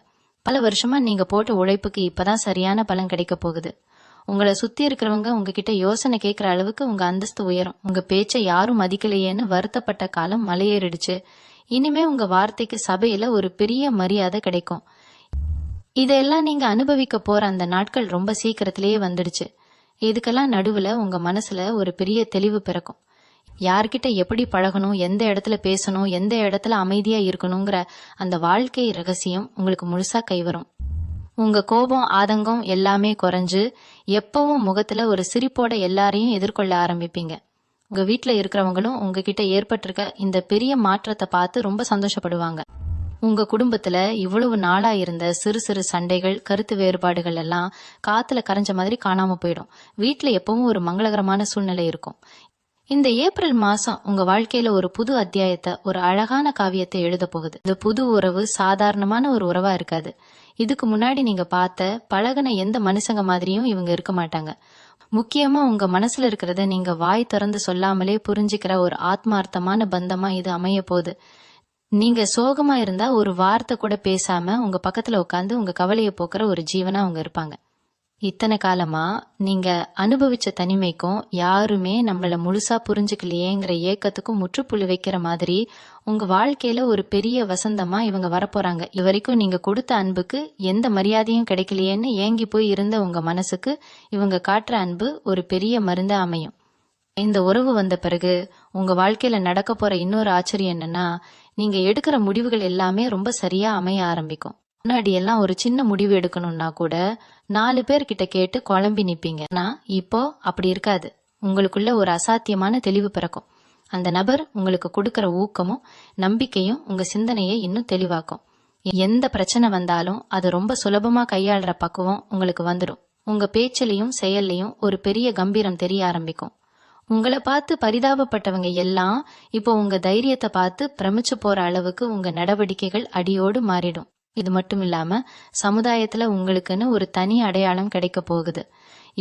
பல வருஷமா நீங்க போட்ட உழைப்புக்கு இப்பதான் சரியான பலன் கிடைக்க போகுது. உங்களை சுத்தி இருக்கிறவங்க உங்ககிட்ட யோசனை கேட்கிற அளவுக்கு உங்க அந்தஸ்து உயரும். உங்க பேச்சை யாரும் மதிக்கலையேன்னு வருத்தப்பட்ட காலம் மலையேறிடுச்சு. இனிமே உங்க வார்த்தைக்கு சபையில ஒரு பெரிய மரியாதை கிடைக்கும். இதெல்லாம் நீங்க அனுபவிக்க போற அந்த நாட்கள் ரொம்ப சீக்கிரத்திலேயே வந்துடுச்சு. இதுக்கெல்லாம் நடுவுல உங்க மனசுல ஒரு பெரிய தெளிவு பிறக்கும். யார்கிட்ட எப்படி பழகணும், எந்த இடத்துல பேசணும், எந்த இடத்துல அமைதியா இருக்கணுங்கிற அந்த வாழ்க்கை ரகசியம் உங்களுக்கு முழுசா கைவரும். உங்க கோபம் ஆதங்கம் எல்லாமே குறைஞ்சு எப்பவும் முகத்துல ஒரு சிரிப்போட எல்லாரையும் எதிர்கொள்ள ஆரம்பிப்பீங்க. உங்க வீட்டுல இருக்கிறவங்களும் உங்ககிட்ட ஏற்பட்டிருக்க இந்த பெரிய மாற்றத்தை பார்த்து ரொம்ப சந்தோஷப்படுவாங்க. உங்க குடும்பத்துல இவ்வளவு நாளா இருந்த சிறு சிறு சண்டைகள், கருத்து வேறுபாடுகள் எல்லாம் காத்துல கரைஞ்ச மாதிரி காணாம போயிடும். வீட்டுல எப்பவும் ஒரு மங்களகரமான சூழ்நிலை இருக்கும். இந்த ஏப்ரல் மாசம் உங்க வாழ்க்கையில ஒரு புது அத்தியாயத்தை, ஒரு அழகான காவியத்தை எழுத போகுது. இந்த புது உறவு சாதாரணமான ஒரு உறவா இருக்காது. இதுக்கு முன்னாடி நீங்க பார்த்த பழகுன எந்த மனுஷங்க மாதிரியும் இவங்க இருக்க மாட்டாங்க. முக்கியமா உங்க மனசுல இருக்கிறத நீங்க வாய் திறந்து சொல்லாமலே புரிஞ்சுக்கிற ஒரு ஆத்மார்த்தமான பந்தமா இது அமைய போகுது. நீங்க சோகமா இருந்தா ஒரு வார்த்தை கூட பேசாம உங்க பக்கத்துல உட்காந்து உங்க கவலையை போக்குற ஒரு ஜீவனா அவங்க இருப்பாங்க. இத்தனை காலமா நீங்க அனுபவிச்ச தனிமைக்கும் யாருமே நம்மள முழுசா புரிஞ்சுக்கலையேங்கிற ஏக்கத்துக்கும் முற்றுப்புள்ளி வைக்கிற மாதிரி உங்க வாழ்க்கையில ஒரு பெரிய வசந்தமா இவங்க வரப்போறாங்க. இதுவரைக்கும் நீங்க கொடுத்த அன்புக்கு எந்த மரியாதையும் கிடைக்கலையேன்னு ஏங்கி போய் இருந்த உங்க மனசுக்கு இவங்க காட்டுற அன்பு ஒரு பெரிய மருந்தா அமையும். இந்த உறவு வந்த பிறகு உங்க வாழ்க்கையில நடக்க போற இன்னொரு ஆச்சரியம் என்னன்னா, நீங்க எடுக்கிற முடிவுகள் எல்லாமே ரொம்ப சரியா அமைய ஆரம்பிக்கும். முன்னாடி எல்லாம் ஒரு சின்ன முடிவு எடுக்கணும்னா கூட 4 பேர்கிட்ட கேட்டு குழம்பி நிப்பீங்க. ஆனா இப்போ அப்படி இருக்காது. உங்களுக்குள்ள ஒரு அசாத்தியமான தெளிவு பிறக்கும். அந்த நபர் உங்களுக்கு கொடுக்கிற ஊக்கமும் நம்பிக்கையும் உங்க சிந்தனையை இன்னும் தெளிவாக்கும். எந்த பிரச்சனை வந்தாலும் அது ரொம்ப சுலபமா கையாளுற பக்குவம் உங்களுக்கு வந்துடும். உங்க பேச்சிலையும் செயல்லையும் ஒரு பெரிய கம்பீரம் தெரிய ஆரம்பிக்கும். உங்களை பார்த்து பரிதாபப்பட்டவங்க எல்லாம் இப்போ உங்க தைரியத்தை பார்த்து பிரமிச்சு போற அளவுக்கு உங்க நடவடிக்கைகள் அடியோடு மாறிடும். இது மட்டும் இல்லாம சமுதாயத்துல உங்களுக்குன்னு ஒரு தனி அடையாளம் கிடைக்க போகுது.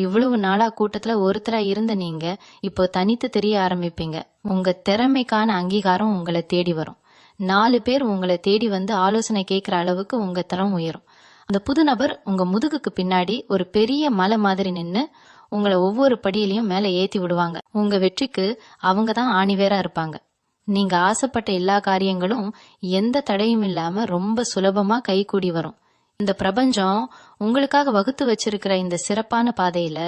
இவ்வளவு நாளா கூட்டத்துல ஒருத்தரா இருந்த நீங்க இப்போ தனித்து தெரிய ஆரம்பிப்பீங்க. உங்க திறமைக்கான அங்கீகாரம் உங்களை தேடி வரும். 4 பேர் உங்களை தேடி வந்து ஆலோசனை கேட்கிற அளவுக்கு உங்க தரம் உயரும். அந்த புது நபர் உங்க முதுகுக்கு பின்னாடி ஒரு பெரிய மலை மாதிரி நின்னு உங்களை ஒவ்வொரு படியிலையும் மேல ஏத்தி விடுவாங்க. உங்க வெற்றிக்கு அவங்க தான் ஆணிவேரா இருப்பாங்க. நீங்க ஆசைப்பட்ட எல்லா காரியங்களும் எந்த தடையும் இல்லாம ரொம்ப சுலபமா கைகூடி வரும். இந்த பிரபஞ்சம் உங்களுக்காக வகுத்து வச்சிருக்கிற இந்த சிறப்பான பாதையில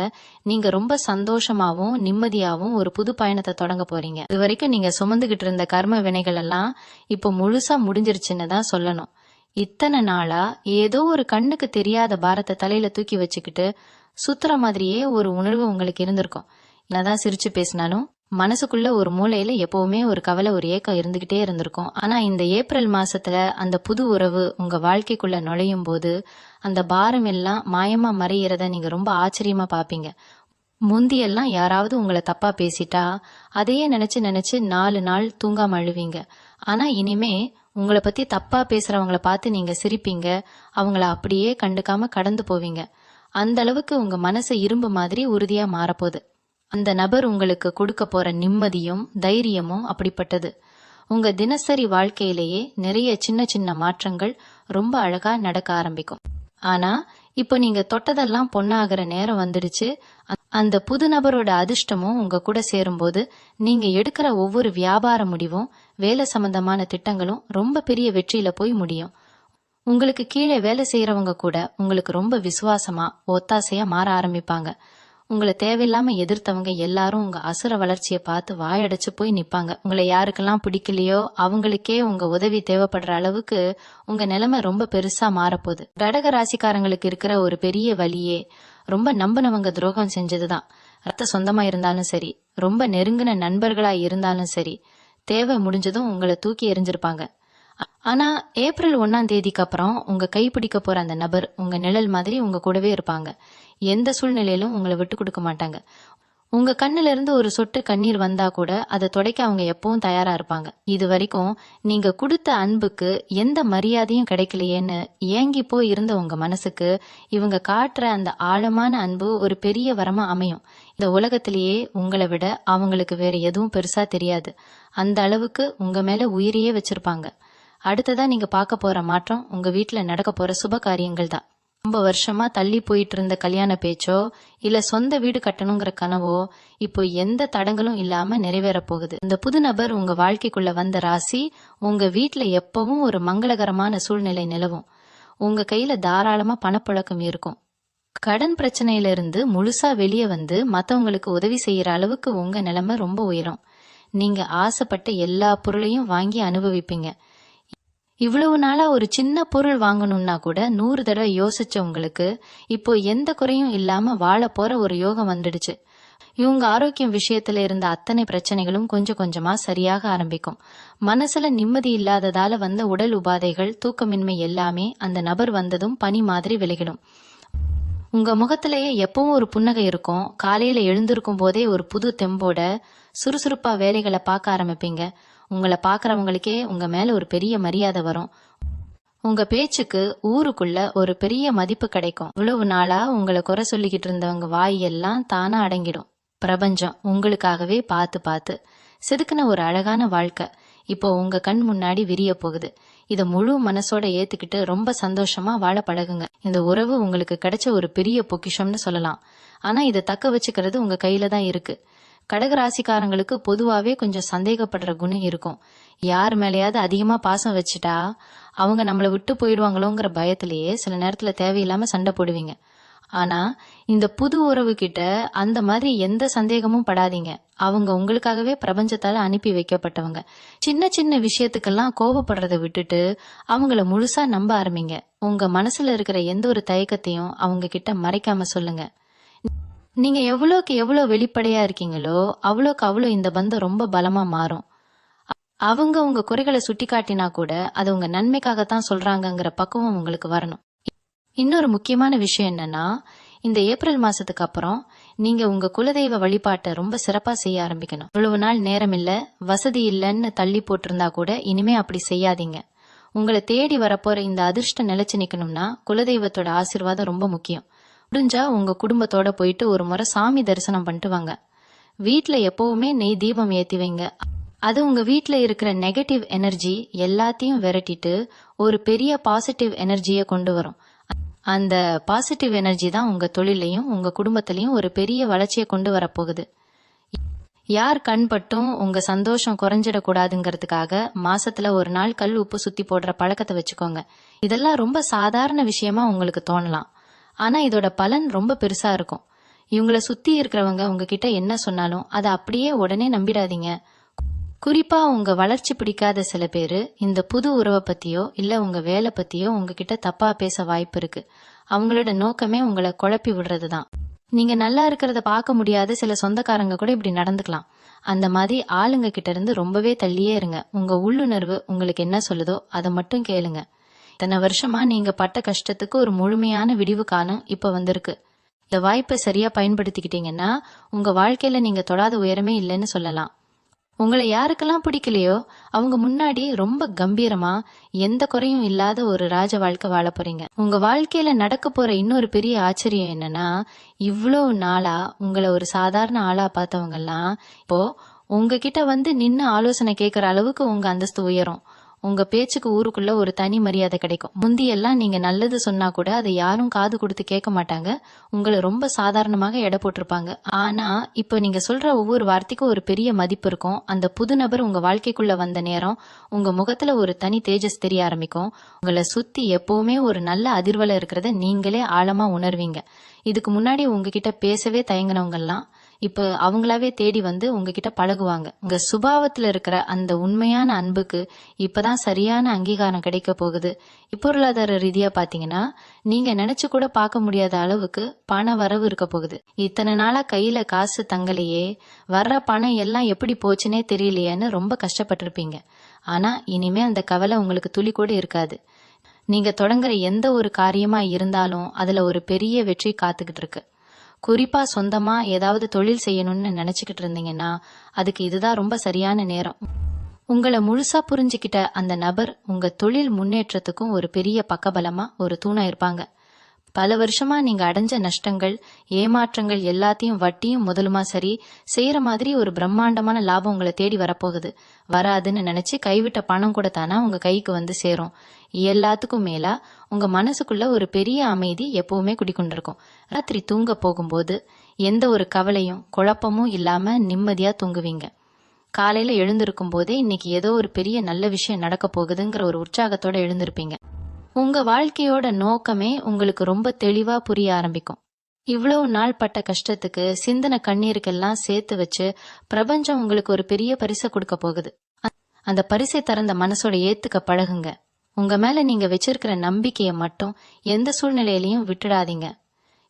நீங்க ரொம்ப சந்தோஷமாவும் நிம்மதியாவும் ஒரு புது பயணத்தை தொடங்க போறீங்க. இது வரைக்கும் நீங்க சுமந்துகிட்டு இருந்த கர்ம வினைகள் எல்லாம் இப்போ முழுசா முடிஞ்சிருச்சுன்னு தான் சொல்லணும். இத்தனை நாளா ஏதோ ஒரு கண்ணுக்கு தெரியாத பாரத்தை தலையில தூக்கி வச்சுக்கிட்டு சுத்துற மாதிரியே ஒரு உணர்வு உங்களுக்கு இருந்திருக்கும். என்னதான் சிரிச்சு பேசினாலும் மனசுக்குள்ள ஒரு மூலையில எப்பவுமே ஒரு கவலை, ஒரு ஏக்கம் இருந்துகிட்டே இருந்திருக்கும். ஆனா இந்த ஏப்ரல் மாசத்துல அந்த புது உறவு உங்க வாழ்க்கைக்குள்ள நுழையும் போது அந்த பாரம் எல்லாம் மாயமா மறையிறத நீங்க ரொம்ப ஆச்சரியமா பாப்பீங்க. முந்தியெல்லாம் யாராவது உங்களை தப்பா பேசிட்டா அதையே நினைச்சு நினைச்சு 4 நாள் தூங்காம அழுவீங்க. ஆனா இனிமே உங்களை பத்தி தப்பா பேசுறவங்கள பார்த்து நீங்க சிரிப்பீங்க. அவங்கள அப்படியே கண்டுக்காம கடந்து போவீங்க. அந்த அளவுக்கு உங்க மனசு இரும்பு மாதிரி உறுதியா மாறப்போகுது. அந்த நபர் உங்களுக்கு கொடுக்க போற நிம்மதியும் தைரியமும் அப்படிப்பட்டது. உங்க தினசரி வாழ்க்கையிலேயே நிறைய சின்ன சின்ன மாற்றங்கள் ரொம்ப அழகா நடக்க ஆரம்பிக்கும். ஆனா இப்போ நீங்க தொட்டதெல்லாம் பொண்ணாகிற நேரம் வந்துடுச்சு. அந்த புது நபரோட அதிர்ஷ்டமும் உங்க கூட சேரும்போது நீங்க எடுக்கிற ஒவ்வொரு வியாபார முடிவும் வேலை சம்பந்தமான திட்டங்களும் ரொம்ப பெரிய வெற்றியில போய் முடியும். உங்களுக்கு கீழே வேலை செய்யறவங்க கூட உங்களுக்கு ரொம்ப விசுவாசமா ஒத்தாசையா மாற ஆரம்பிப்பாங்க. உங்களை தேவையில்லாம எதிர்த்தவங்க எல்லாரும் உங்க அசுர வளர்ச்சியை பார்த்து வாயடைச்சு போய் நிப்பாங்க. உங்களை யாருக்கெல்லாம் பிடிக்கலையோ அவங்களுக்கே உங்க உதவி தேவைப்படுற அளவுக்கு உங்க நிலைமை ரொம்ப பெருசா மாறப்போகுது. கடக ராசிக்காரங்களுக்கு இருக்கிற ஒரு பெரிய வலியே ரொம்ப நம்பினவங்க துரோகம் செஞ்சதுதான். ரத்த சொந்தமா இருந்தாலும் சரி, ரொம்ப நெருங்கின நண்பர்களா இருந்தாலும் சரி, தேவை முடிஞ்சதும் உங்களை தூக்கி எறிஞ்சிருப்பாங்க. ஆனா ஏப்ரல் 1ஆம் தேதிக்கு அப்புறம் உங்க கைப்பிடிக்க போற அந்த நபர் உங்க நிழல் மாதிரி உங்க கூடவே இருப்பாங்க. எந்த சூழ்நிலையிலும் உங்களை விட்டு கொடுக்க மாட்டாங்க. உங்க கண்ணுல இருந்து ஒரு சொட்டு கண்ணீர் வந்தா கூட அதை துடைக்க அவங்க எப்பவும் தயாரா இருப்பாங்க. இது வரைக்கும் நீங்க கொடுத்த அன்புக்கு எந்த மரியாதையும் கிடைக்கலையேன்னு ஏங்கி போய் இருந்த உங்க மனசுக்கு இவங்க காட்டுற அந்த ஆழமான அன்பு ஒரு பெரிய வரமா அமையும். இந்த உலகத்திலேயே உங்களை விட அவங்களுக்கு வேற எதுவும் பெருசா தெரியாது. அந்த அளவுக்கு உங்க மேல உயிரையே வச்சிருப்பாங்க. அடுத்ததா நீங்க பார்க்க போற மாற்றம் உங்க வீட்டுல நடக்க போற சுப காரியங்கள் தான். ரொம்ப வருஷமா தள்ளி போயிட்டு இருந்த கல்யாண பேச்சோ இல்ல சொந்த வீடு கட்டணுங்கிற கனவோ இப்போ எந்த தடங்களும் இல்லாம நிறைவேற போகுது. இந்த புது நபர் உங்க வாழ்க்கைக்குள்ள வந்த ராசி உங்க வீட்டுல எப்பவும் ஒரு மங்களகரமான சூழ்நிலை நிலவும். உங்க கையில தாராளமா பணப்புழக்கம் இருக்கும். கடன் பிரச்சனையில இருந்து முழுசா வெளியே வந்து மத்தவங்களுக்கு உதவி செய்யற அளவுக்கு உங்க நிலைமை ரொம்ப உயரும். நீங்க ஆசைப்பட்ட எல்லா பொருளையும் வாங்கி அனுபவிப்பீங்க. இவ்வளவு நாளா ஒரு சின்ன பொருள் வாங்கணும்னா கூட 100 தடவை யோசிச்ச உங்களுக்கு இப்போ எந்த குறையும் இல்லாம வாழ போற ஒரு யோகம் வந்துடுச்சு. இவங்க ஆரோக்கியம் விஷயத்துல இருந்த அத்தனை பிரச்சனைகளும் கொஞ்சம் கொஞ்சமா சரியாக ஆரம்பிக்கும். மனசுல நிம்மதி இல்லாததால வந்த உடல் உபாதைகள், தூக்கமின்மை எல்லாமே அந்த நபர் வந்ததும் பனி மாதிரி விலகிடும். உங்க முகத்திலேயே எப்பவும் ஒரு புன்னகை இருக்கும். காலையில எழுந்திருக்கும் போதே ஒரு புது தெம்போட சுறுசுறுப்பா வேலைகளை பார்க்க ஆரம்பிப்பீங்க. உங்களை பாக்குறவங்களுக்கே உங்க மேல ஒரு பெரிய மரியாதை வரும். உங்க பேச்சுக்கு ஊருக்குள்ள ஒரு பெரிய மதிப்பு கிடைக்கும். இவ்வளவு நாளா உங்களை குறை சொல்லிக்கிட்டு இருந்தவங்க வாய் எல்லாம் தானா அடங்கிடும். பிரபஞ்சம் உங்களுக்காகவே பார்த்து பார்த்து செதுக்குன ஒரு அழகான வாழ்க்கை. இப்போ உங்க கண் முன்னாடி விரிய போகுது. இத முழு மனசோட ஏத்துக்கிட்டு ரொம்ப சந்தோஷமா வாழ பழகுங்க. இந்த உறவு உங்களுக்கு கிடைச்ச ஒரு பெரிய பொக்கிஷம்னு சொல்லலாம். ஆனா இதை தக்க வச்சுக்கிறது உங்க கையில தான் இருக்கு. கடகராசிக்காரங்களுக்கு பொதுவாவே கொஞ்சம் சந்தேகப்படுற குணம் இருக்கும். யார் மேலேயாவது அதிகமா பாசம் வச்சுட்டா அவங்க நம்மளை விட்டு போயிடுவாங்களோங்கிற பயத்திலேயே சில நேரத்துல தேவையில்லாம சண்டை போடுவீங்க. ஆனா இந்த புது உறவு கிட்ட அந்த மாதிரி எந்த சந்தேகமும் படாதீங்க. அவங்க உங்களுக்காகவே பிரபஞ்சத்தால அனுப்பி வைக்கப்பட்டவங்க. சின்ன சின்ன விஷயத்துக்கெல்லாம் கோபப்படுறதை விட்டுட்டு அவங்கள முழுசா நம்ப ஆரம்பிங்க. உங்க மனசுல இருக்கிற எந்த ஒரு தயக்கத்தையும் அவங்க கிட்ட மறைக்காம சொல்லுங்க. நீங்க எவ்வளோக்கு எவ்வளவு வெளிப்படையா இருக்கீங்களோ அவ்வளோக்கு அவ்வளோ இந்த பந்தம் ரொம்ப பலமா மாறும். அவங்க உங்க குறைகளை சுட்டி காட்டினா கூட அது உங்க நன்மைக்காகத்தான் சொல்றாங்கங்கிற பக்குவம் உங்களுக்கு வரணும். இன்னொரு முக்கியமான விஷயம் என்னன்னா, இந்த ஏப்ரல் மாசத்துக்கு அப்புறம் நீங்க உங்க குலதெய்வ வழிபாட்டை ரொம்ப சிறப்பா செய்ய ஆரம்பிக்கணும். இவ்வளவு நாள் நேரம் இல்ல, வசதி இல்லைன்னு தள்ளி போட்டிருந்தா கூட இனிமே அப்படி செய்யாதீங்க. உங்களை தேடி வரப்போற இந்த அதிர்ஷ்டம் நிலைச்சு நிக்கணும்னா குலதெய்வத்தோட ஆசீர்வாதம் ரொம்ப முக்கியம். முடிஞ்சா உங்க குடும்பத்தோட போயிட்டு ஒரு முறை சாமி தரிசனம் பண்ணிட்டு வாங்க. வீட்டுல எப்பவுமே நெய் தீபம் ஏத்தி வைங்க. அது உங்க வீட்டுல இருக்கிற நெகட்டிவ் எனர்ஜி எல்லாத்தையும் விரட்டிட்டு ஒரு பெரிய பாசிட்டிவ் எனர்ஜியை கொண்டு வரும். அந்த பாசிட்டிவ் எனர்ஜி தான் உங்க தொழிலையும் உங்க குடும்பத்திலையும் ஒரு பெரிய வளர்ச்சியை கொண்டு வரப்போகுது. யார் கண்பட்டும் உங்க சந்தோஷம் குறைஞ்சிடக்கூடாதுங்கிறதுக்காக மாசத்துல ஒரு நாள் கல் உப்பு சுத்தி போடுற பழக்கத்தை வச்சுக்கோங்க. இதெல்லாம் ரொம்ப சாதாரண விஷயமா உங்களுக்கு தோணலாம். ஆனா இதோட பலன் ரொம்ப பெருசா இருக்கும். இவங்கள சுத்தி இருக்கிறவங்க உங்ககிட்ட என்ன சொன்னாலும் அதை அப்படியே உடனே நம்பிடாதீங்க. குறிப்பா உங்க வளர்ச்சி பிடிக்காத சில பேரு இந்த புது உறவை பத்தியோ இல்ல உங்க வேலை பத்தியோ உங்ககிட்ட தப்பா பேச வாய்ப்பு இருக்கு. அவங்களோட நோக்கமே உங்களை குழப்பி விடுறதுதான். நீங்க நல்லா இருக்கிறத பார்க்க முடியாத சில சொந்தக்காரங்க கூட இப்படி நடந்துக்கலாம். அந்த மாதிரி ஆளுங்க கிட்ட இருந்து ரொம்பவே தள்ளியே இருங்க. உங்க உள்ளுணர்வு உங்களுக்கு என்ன சொல்லுதோ அதை மட்டும் கேளுங்க. இத்தனை வருஷமா நீங்க பட்ட கஷ்டத்துக்கு ஒரு முழுமையான விடிவு காலம் இப்ப வந்திருக்கு. இந்த வாய்ப்பை சரியா பயன்படுத்திக்கிட்டீங்கன்னா உங்க வாழ்க்கையில நீங்க தொடாத உயரமே இல்லைன்னு சொல்லலாம். உங்களை யாருக்கெல்லாம் பிடிக்கலையோ அவங்க முன்னாடி ரொம்ப கம்பீரமா எந்த குறையும் இல்லாத ஒரு ராஜ வாழ்க்கை வாழ போறீங்க. உங்க வாழ்க்கையில நடக்க போற இன்னொரு பெரிய ஆச்சரியம் என்னன்னா, இவ்வளவு நாளா உங்களை ஒரு சாதாரண ஆளா பார்த்தவங்க எல்லாம் இப்போ உங்ககிட்ட வந்து நின்னு ஆலோசனை கேட்கற அளவுக்கு உங்க அந்தஸ்து உயரும். உங்க பேச்சுக்கு ஊருக்குள்ள ஒரு தனி மரியாதை கிடைக்கும். முந்தியெல்லாம் நீங்க நல்லது சொன்னா கூட அதை யாரும் காது கொடுத்து கேட்க மாட்டாங்க. உங்களை ரொம்ப சாதாரணமாக எடை போட்டிருப்பாங்க. ஆனா இப்ப நீங்க சொல்ற ஒவ்வொரு வார்த்தைக்கும் ஒரு பெரிய மதிப்பு இருக்கும். அந்த புது நபர் உங்க வாழ்க்கைக்குள்ள வந்த நேரம் உங்க முகத்துல ஒரு தனி தேஜஸ் தெரிய ஆரம்பிக்கும். உங்களை சுத்தி எப்பவுமே ஒரு நல்ல அதிர்வலை இருக்கிறத நீங்களே ஆழமா உணர்வீங்க. இதுக்கு முன்னாடி உங்ககிட்ட பேசவே தயங்கினவங்க எல்லாம் இப்ப அவங்களாவே தேடி வந்து உங்ககிட்ட பழகுவாங்க. உங்க சுபாவத்துல இருக்கிற அந்த உண்மையான அன்புக்கு இப்பதான் சரியான அங்கீகாரம் கிடைக்க போகுது. பொருளாதார ரீதியா பாத்தீங்கன்னா நீங்க நினைச்சு கூட பார்க்க முடியாத அளவுக்கு பண வரவு இருக்க போகுது. இத்தனை நாளா கையில காசு தங்கலையே, வர்ற பணம் எல்லாம் எப்படி போச்சுன்னே தெரியலையேன்னு ரொம்ப கஷ்டப்பட்டிருப்பீங்க. ஆனா இனிமே அந்த கவலை உங்களுக்கு துளி கூட இருக்காது. நீங்க தொடங்குற எந்த ஒரு காரியமா இருந்தாலும் அதுல ஒரு பெரிய வெற்றி காத்துக்கிட்டு இருக்கு. குறிப்பா சொந்தமா ஏதாவது தொழில் செய்யணும்னு நினைச்சுக்கிட்டு இருந்தீங்கன்னா அதுக்கு இதுதான் ரொம்ப சரியான நேரம். உங்களை முழுசா புரிஞ்சுக்கிட்ட அந்த நபர் உங்க தொழில் முன்னேற்றத்துக்கும் ஒரு பெரிய பக்கபலமா ஒரு தூணா இருப்பாங்க. பல வருஷமா நீங்க அடைஞ்ச நஷ்டங்கள், ஏமாற்றங்கள் எல்லாத்தையும் வட்டியும் முதலுமா சரி செய்யற மாதிரி ஒரு பிரம்மாண்டமான லாபம் உங்களை தேடி வரப்போகுது. வராதுன்னு நினைச்சு கைவிட்ட பணம் கூட தானா உங்க கைக்கு வந்து சேரும். எல்லாத்துக்கும் மேலா உங்க மனசுக்குள்ள ஒரு பெரிய அமைதி எப்பவுமே குடிக்கொண்டிருக்கும். ராத்திரி தூங்க போகும்போது எந்த ஒரு கவலையும் குழப்பமும் இல்லாம நிம்மதியா தூங்குவீங்க. காலையில எழுந்திருக்கும் போதே இன்னைக்கு ஏதோ ஒரு பெரிய நல்ல விஷயம் நடக்க போகுதுங்கிற ஒரு உற்சாகத்தோட எழுந்திருப்பீங்க. உங்க வாழ்க்கையோட நோக்கமே உங்களுக்கு ரொம்ப தெளிவா புரிய ஆரம்பிக்கும். இவ்வளவு நாள் பட்ட கஷ்டத்துக்கு சிந்தனை கண்ணீருக்கெல்லாம் சேர்த்து வச்சு பிரபஞ்சம் உங்களுக்கு ஒரு பெரிய பரிசை கொடுக்க போகுது. அந்த பரிசை திறந்த மனசோட ஏத்துக்க பழகுங்க. உங்க மேல நீங்க வச்சிருக்கிற நம்பிக்கையை மட்டும் எந்த சூழ்நிலையிலையும் விட்டுடாதீங்க.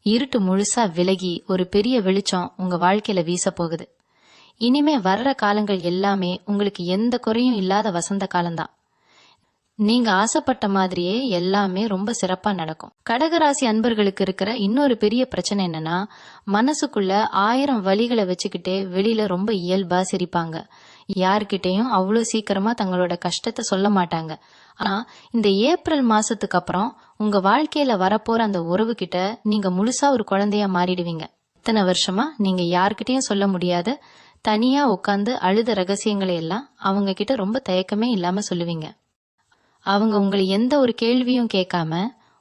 இருட்டு முழுசா விலகி ஒரு பெரிய வெளிச்சம் உங்க வாழ்க்கையில வீச போகுது. இனிமே வர்ற காலங்கள் எல்லாமே உங்களுக்கு எந்த குறையும் இல்லாத வசந்த காலம்தான். நீங்க ஆசைப்பட்ட மாதிரியே எல்லாமே ரொம்ப சிறப்பா நடக்கும். கடகராசி அன்பர்களுக்கு இருக்கிற இன்னொரு பெரிய பிரச்சனை என்னன்னா, மனசுக்குள்ள 1000 வலிகளை வச்சுக்கிட்டே வெளியில ரொம்ப இயல்பா சிரிப்பாங்க. யார்கிட்டையும் அவ்வளவு சீக்கிரமா தங்களோட கஷ்டத்தை சொல்ல மாட்டாங்க. ஆனா இந்த ஏப்ரல் மாசத்துக்கு அப்புறம் உங்க வாழ்க்கையில வரப்போற அந்த உறவு கிட்ட நீங்க முழுசா ஒரு குழந்தையா மாறிடுவீங்க. இத்தனை வருஷமா நீங்க யார்கிட்டயும் சொல்ல முடியாத தனியா உட்காந்து அழுத ரகசியங்களை எல்லாம் அவங்க கிட்ட ரொம்ப தயக்கமே இல்லாம சொல்லுவீங்க. அவங்க உங்களை எந்த ஒரு கேள்வியும் கேட்காம,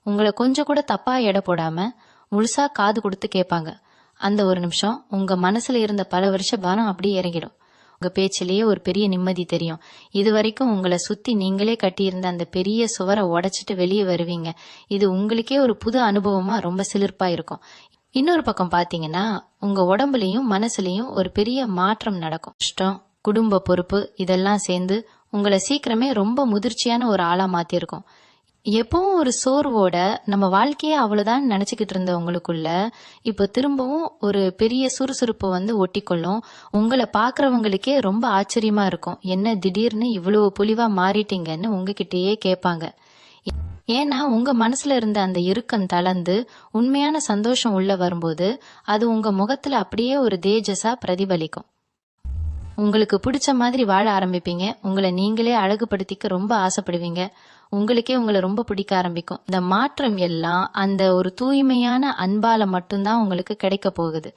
உங்களை கொஞ்சம் கூட தப்பா எடை போடாம முழுசா காது கொடுத்து கேட்பாங்க. அந்த ஒரு நிமிஷம் உங்க மனசுல இருந்த பல வருஷ பாரம் அப்படியே இறங்கிடும். உங்க பேச்சிலேயே ஒரு பெரிய நிம்மதி தெரியும். இது வரைக்கும் உங்களை சுத்தி நீங்களே கட்டியிருந்த அந்த பெரிய சுவரை உடைச்சிட்டு வெளியே வருவீங்க. இது உங்களுக்கே ஒரு புது அனுபவமா ரொம்ப சிலிர்ப்பா இருக்கும். இன்னொரு பக்கம் பாத்தீங்கன்னா, உங்க உடம்புலயும் மனசுலயும் ஒரு பெரிய மாற்றம் நடக்கும். இஷ்டம், குடும்ப பொறுப்பு இதெல்லாம் சேர்ந்து உங்களை சீக்கிரமே ரொம்ப முதிர்ச்சியான ஒரு ஆளா மாத்திருக்கும். எப்பவும் ஒரு சோர்வோட நம்ம வாழ்க்கையே அவ்வளவுதான் நினைச்சுக்கிட்டு இருந்த உங்களுக்குள்ள இப்ப திரும்பவும் ஒரு பெரிய சுறுசுறுப்பு வந்து ஒட்டிக்கொள்ளும். உங்களை பாக்குறவங்களுக்கே ரொம்ப ஆச்சரியமா இருக்கும். என்ன திடீர்னு இவ்வளவு பொலிவா மாறிட்டீங்கன்னு உங்ககிட்டயே கேட்பாங்க. ஏன்னா உங்க மனசுல இருந்த அந்த இறுக்கம் தளர்ந்து உண்மையான சந்தோஷம் உள்ள வரும்போது அது உங்க முகத்துல அப்படியே ஒரு தேஜஸா பிரதிபலிக்கும். உங்களுக்கு பிடிச்ச மாதிரி வாழ ஆரம்பிப்பீங்க. உங்களை நீங்களே அழகுபடுத்திக்க ரொம்ப ஆசைப்படுவீங்க. உங்களுக்கே உங்களை ரொம்ப பிடிக்க ஆரம்பிக்கும். இந்த மாற்றம் எல்லாம் அந்த ஒரு தூய்மையான அன்பால மட்டும்தான் உங்களுக்கு கிடைக்க போகுது.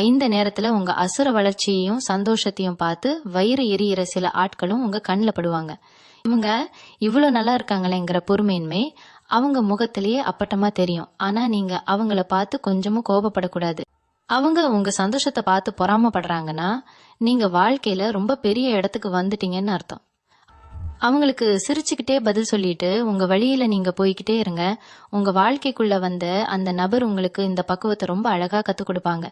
இந்த நேரத்துல உங்க அசுர வளர்ச்சியையும் சந்தோஷத்தையும் பார்த்து வயிறு எரியிற சில ஆட்களும் உங்க கண்ணில் படுவாங்க. இவங்க இவ்வளவு நல்லா இருக்காங்களேங்கிற பொறுமையின்மை அவங்க முகத்திலேயே அப்பட்டமா தெரியும். ஆனா நீங்க அவங்கள பார்த்து கொஞ்சமும் கோபப்படக்கூடாது. அவங்க உங்க சந்தோஷத்தை பார்த்து பொறாமப்படுறாங்கன்னா நீங்க வாழ்க்கையில ரொம்ப பெரிய இடத்துக்கு வந்துட்டீங்கன்னு அர்த்தம். அவங்களுக்கு சிரிச்சுக்கிட்டே பதில் சொல்லிட்டு உங்க வழியில நீங்க போய்கிட்டே இருங்க. உங்க வாழ்க்கைக்குள்ள வந்த அந்த நபர் உங்களுக்கு இந்த பக்குவத்தை ரொம்ப அழகா கத்துக் கொடுப்பாங்க.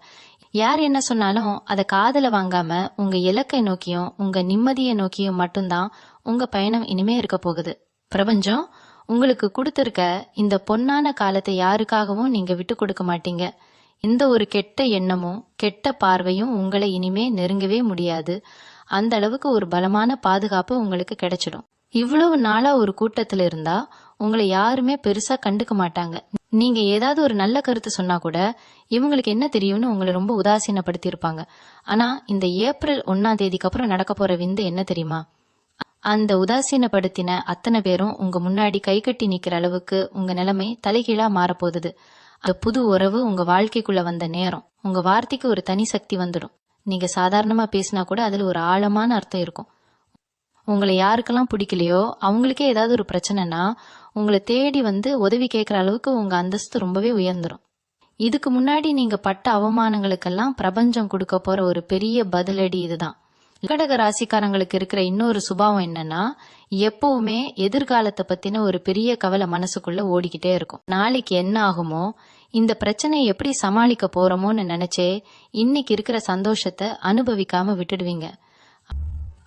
யார் என்ன சொன்னாலும் அதை காதுல வாங்காம உங்க இலக்கை நோக்கியும் உங்க நிம்மதியை நோக்கியும் மட்டும்தான் உங்க பயணம் இனிமே இருக்க போகுது. பிரபஞ்சம் உங்களுக்கு கொடுத்திருக்க இந்த பொன்னான காலத்தை யாருக்காகவும் நீங்க விட்டு கொடுக்க மாட்டீங்க. எந்த ஒரு கெட்ட எண்ணமும் கெட்ட பார்வையும் உங்களை இனிமே நெருங்கவே முடியாது. அந்த அளவுக்கு ஒரு பலமான பாதுகாப்பு உங்களுக்கு கிடைச்சிடும். இவ்வளவு நாளா ஒரு கூட்டத்துல இருந்தா உங்களை யாருமே பெருசா கண்டுக்க மாட்டாங்க. நீங்க ஏதாவது ஒரு நல்ல கருத்து சொன்னா கூட இவங்களுக்கு என்ன தெரியும்னு உங்களை ரொம்ப உதாசீனப்படுத்தி இருப்பாங்க. ஆனா இந்த ஏப்ரல் 1ஆம் தேதிக்கு அப்புறம் நடக்க போற விந்து என்ன தெரியுமா? அந்த உதாசீனப்படுத்தின அத்தனை பேரும் உங்க முன்னாடி கை கட்டி நிக்கிற அளவுக்கு உங்க நிலைமை தலைகீழா மாறப்போகுது. அந்த புது உறவு உங்க வாழ்க்கைக்குள்ள வந்த நேரம். உங்க வார்த்தைக்கு ஒரு தனி சக்தி வந்துடும். நீங்க சாதாரணமா பேசினா கூட அதுல ஒரு ஆழமான அர்த்தம் இருக்கும். உங்களை யாருக்கெல்லாம் பிடிக்கலையோ அவங்களுக்கே ஏதாவது ஒரு பிரச்சனைனா உங்களை தேடி வந்து உதவி கேட்கற அளவுக்கு உங்க அந்தஸ்து ரொம்பவே உயர்ந்துடும். இதுக்கு முன்னாடி நீங்க பட்ட அவமானங்களுக்கெல்லாம் பிரபஞ்சம் கொடுக்க போற ஒரு பெரிய பதிலடி இதுதான். கடக ராசிக்காரங்களுக்கு இருக்கிற இன்னொரு சுபாவம் என்னன்னா, எப்பவுமே எதிர்காலத்தை பத்தின ஒரு பெரிய கவலை மனசுக்குள்ள ஓடிக்கிட்டே இருக்கும். நாளைக்கு என்ன ஆகுமோ, இந்த பிரச்சனையை எப்படி சமாளிக்க போறோமோன்னு நினைச்சே இன்னைக்கு இருக்கிற சந்தோஷத்தை அனுபவிக்காம விட்டுடுவீங்க.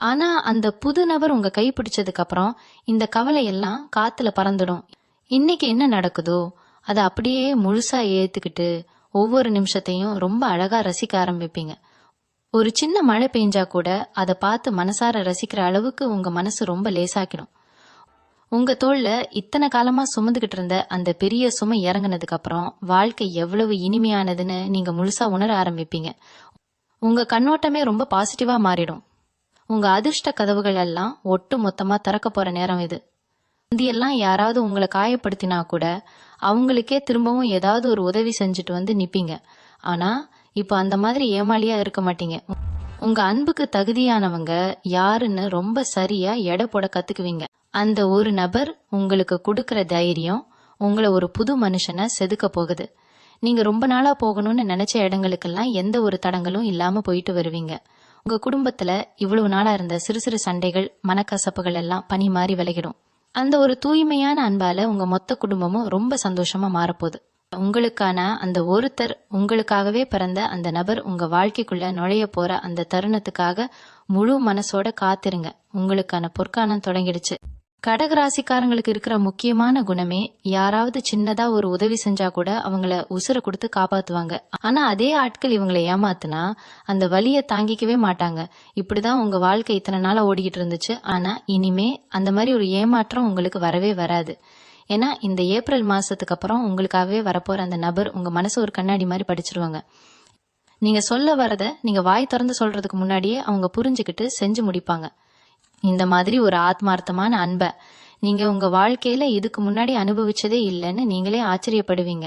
ஆனா அந்த புது நபர் உங்க கை பிடிச்சதுக்கு அப்புறம் இந்த கவலை எல்லாம் காத்துல பறந்துடும். இன்னைக்கு என்ன நடக்குதோ அதை அப்படியே முழுசா ஏத்துக்கிட்டு ஒவ்வொரு நிமிஷத்தையும் ரொம்ப அழகா ரசிக்க ஆரம்பிப்பீங்க. ஒரு சின்ன மழை பெஞ்சா கூட அதை பார்த்து மனசார ரசிக்கிற அளவுக்கு உங்க மனசு ரொம்ப லேசாக்கிடும். உங்க தோல்ல இத்தனை காலமா சுமந்துகிட்டு இருந்த அந்த பெரிய சுமை இறங்குனதுக்கு அப்புறம் வாழ்க்கை எவ்வளவு இனிமையானதுன்னு நீங்க முழுசா உணர ஆரம்பிப்பீங்க. உங்க கண்ணோட்டமே ரொம்ப பாசிட்டிவா மாறிடும். உங்க அதிர்ஷ்ட கதவுகள் எல்லாம் ஒட்டு மொத்தமா திறக்க போற நேரம் இது. முந்தியெல்லாம் யாராவது உங்களை காயப்படுத்தினா கூட அவங்களுக்கே திரும்பவும் ஏதாவது ஒரு உதவி செஞ்சுட்டு வந்து நிப்பீங்க. ஆனா இப்ப அந்த மாதிரி ஏமாளியா இருக்க மாட்டீங்க. உங்க அன்புக்கு தகுதியானவங்க யாருன்னு ரொம்ப சரியா எடை போட கத்துக்குவீங்க. அந்த ஒரு நபர் உங்களுக்கு கொடுக்கற தைரியம் உங்களை ஒரு புது மனுஷனை செதுக்க போகுது. நீங்க ரொம்ப நாளா போகணும்னு நினைச்ச இடங்களுக்கெல்லாம் எந்த ஒரு தடங்களும் இல்லாம போயிட்டு வருவீங்க. உங்க குடும்பத்துல இவ்வளவு நாளா இருந்த சிறு சிறு சண்டைகள் மனக்கசப்புகள் எல்லாம் பனி மாறி விலகிடும். அந்த ஒரு தூய்மையான அன்பால உங்க மொத்த குடும்பமும் ரொம்ப சந்தோஷமா மாறப்போகுது. உங்களுக்கான அந்த ஒருத்தர், உங்களுக்காகவே பிறந்த அந்த நபர் உங்க வாழ்க்கைக்குள்ள நுழைய போற அந்த தருணத்துக்காக முழு மனசோட காத்திருங்க. உங்களுக்கான பொற்காலம் தொடங்கிடுச்சு. கடகராசிக்காரங்களுக்கு இருக்கிற முக்கியமான குணமே யாராவது சின்னதா ஒரு உதவி செஞ்சா கூட அவங்கள உசுர கொடுத்து காப்பாத்துவாங்க. ஆனா அதே ஆட்கள் இவங்களை ஏமாத்துனா அந்த வலியை தாங்கிக்கவே மாட்டாங்க. இப்படிதான் உங்க வாழ்க்கை இத்தனை நாளா ஓடிக்கிட்டு இருந்துச்சு. ஆனா இனிமே அந்த மாதிரி ஒரு ஏமாற்றம் உங்களுக்கு வரவே வராது. ஏன்னா இந்த ஏப்ரல் மாசத்துக்கு அப்புறம் உங்களுக்காகவே வரப்போற அந்த நபர் உங்க மனசு ஒரு கண்ணாடி மாதிரி படிச்சிருவாங்க. நீங்க சொல்ல வரத நீங்க வாய் திறந்து சொல்றதுக்கு முன்னாடியே அவங்க புரிஞ்சுக்கிட்டு செஞ்சு முடிப்பாங்க. இந்த மாதிரி ஒரு ஆத்மார்த்தமான அன்பை நீங்க உங்க வாழ்க்கையில இதுக்கு முன்னாடி அனுபவிச்சதே இல்லைன்னு நீங்களே ஆச்சரியப்படுவீங்க.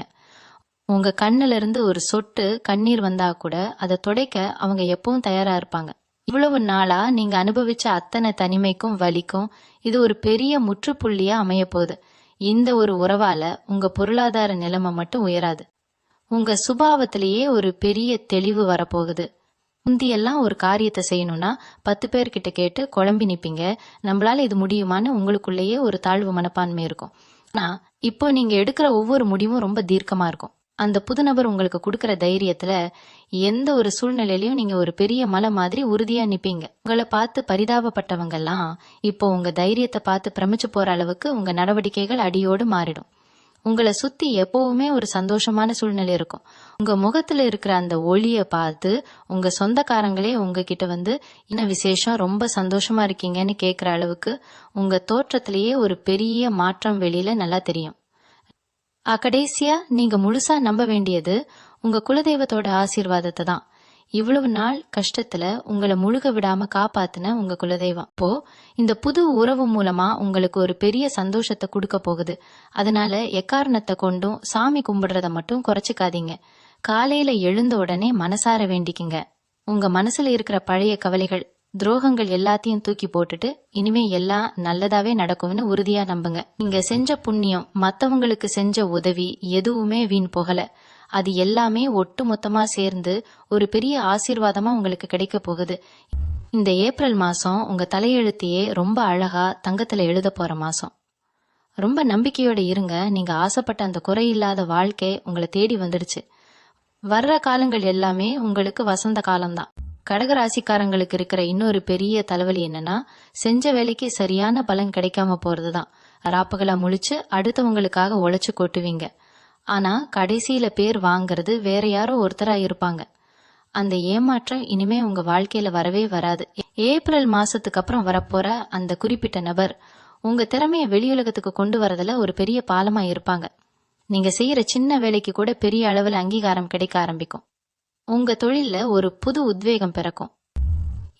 உங்க கண்ணுல இருந்து ஒரு சொட்டு கண்ணீர் வந்தா கூட அதை துடைக்க அவங்க எப்பவும் தயாரா இருப்பாங்க. இவ்வளவு நாளா நீங்க அனுபவிச்ச அத்தனை தனிமைக்கும் வலிக்கும் இது ஒரு பெரிய முற்றுப்புள்ளியா அமைய போகுது. இந்த ஒரு உறவால உங்க பொருளாதார நிலைமை மட்டும் உயராது, உங்க சுபாவத்திலேயே ஒரு பெரிய தெளிவு வரப்போகுது. முந்தியெல்லாம் ஒரு காரியத்தை செய்யணும்னா 10 பேர்கிட்ட கேட்டு குழம்பி நிப்பீங்க. நம்மளால இது முடியுமான்னு உங்களுக்குள்ளேயே ஒரு தாழ்வு மனப்பான்மை இருக்கும். ஆனா இப்போ நீங்க எடுக்கிற ஒவ்வொரு முடிவும் ரொம்ப தீர்க்கமா இருக்கும். அந்த புது நபர் உங்களுக்கு கொடுக்கிற தைரியத்துல எந்த ஒரு சூழ்நிலையிலயும் நீங்க ஒரு பெரிய மலை மாதிரி உறுதியா நிப்பீங்க. உங்களை பார்த்து பரிதாபப்பட்டவங்க எல்லாம் இப்போ உங்க தைரியத்தை பார்த்து பிரமிச்சு போற அளவுக்கு உங்க நடவடிக்கைகள் அடியோடு மாறிடும். உங்களை சுத்தி எப்பவுமே ஒரு சந்தோஷமான சூழ்நிலை இருக்கும். உங்க முகத்துல இருக்கிற அந்த ஒளிய பார்த்து உங்க சொந்தக்காரங்களே உங்ககிட்ட வந்து என்ன விசேஷம், ரொம்ப சந்தோஷமா இருக்கீங்கன்னு கேக்குற அளவுக்கு உங்க தோற்றத்திலேயே ஒரு பெரிய மாற்றம் வெளியில நல்லா தெரியும். கடைசியா நீங்க முழுசா நம்ப வேண்டியது உங்க குலதெய்வத்தோட ஆசீர்வாதத்தை தான். இவ்வளவு நாள் கஷ்டத்துல உங்களை முழுக விடாம காப்பாத்துன உங்க குலதெய்வம் இப்போ இந்த புது உறவு மூலமா உங்களுக்கு ஒரு பெரிய சந்தோஷத்தை கொடுக்க போகுது. அதனால எக்காரணத்தை கொண்டும் சாமி கும்பிடுறத மட்டும் குறைச்சிக்காதீங்க. காலையில எழுந்த உடனே மனசார வேண்டிக்குங்க. உங்க மனசுல இருக்கிற பழைய கவலைகள், துரோகங்கள் எல்லாத்தையும் தூக்கி போட்டுட்டு இனிமே எல்லாம் நல்லதாவே நடக்கும்னு உறுதியா நம்புங்க. நீங்க செஞ்ச புண்ணியம், மத்தவங்களுக்கு செஞ்ச உதவி எதுவுமே வீண் போகல. அது எல்லாமே ஒட்டு மொத்தமா சேர்ந்து ஒரு பெரிய ஆசீர்வாதமா உங்களுக்கு கிடைக்க போகுது. இந்த ஏப்ரல் மாசம் உங்க தலையெழுத்தையே ரொம்ப அழகா தங்கத்துல எழுத போற மாசம். ரொம்ப நம்பிக்கையோட இருங்க. நீங்க ஆசைப்பட்ட அந்த குறையில்லாத வாழ்க்கை உங்களை தேடி வந்துடுச்சு. வர்ற காலங்கள் எல்லாமே உங்களுக்கு வசந்த காலம்தான். கடகராசிக்காரங்களுக்கு இருக்கிற இன்னொரு பெரிய தலைவலி என்னன்னா, செஞ்ச வேலைக்கு சரியான பலன் கிடைக்காம போறதுதான். ராப்பகலா முழிச்சு அடுத்தவங்களுக்காக உழைச்சு கொட்டுவீங்க. ஆனா கடைசியில பேர் வாங்குறது வேற யாரோ ஒருத்தரா இருப்பாங்க. அந்த ஏமாற்றம் இனிமே உங்க வாழ்க்கையில வரவே வராது. ஏப்ரல் மாசத்துக்கு அப்புறம் வரப்போற அந்த குறிப்பிட்ட நபர் உங்க திறமைய வெளியுலகத்துக்கு கொண்டு வரதுல ஒரு பெரிய பாலமா இருப்பாங்க. நீங்க செய்யற சின்ன வேலைக்கு கூட பெரிய அளவுல அங்கீகாரம் கிடைக்க ஆரம்பிக்கும். உங்க தொழில்ல ஒரு புது உத்வேகம் பிறக்கும்.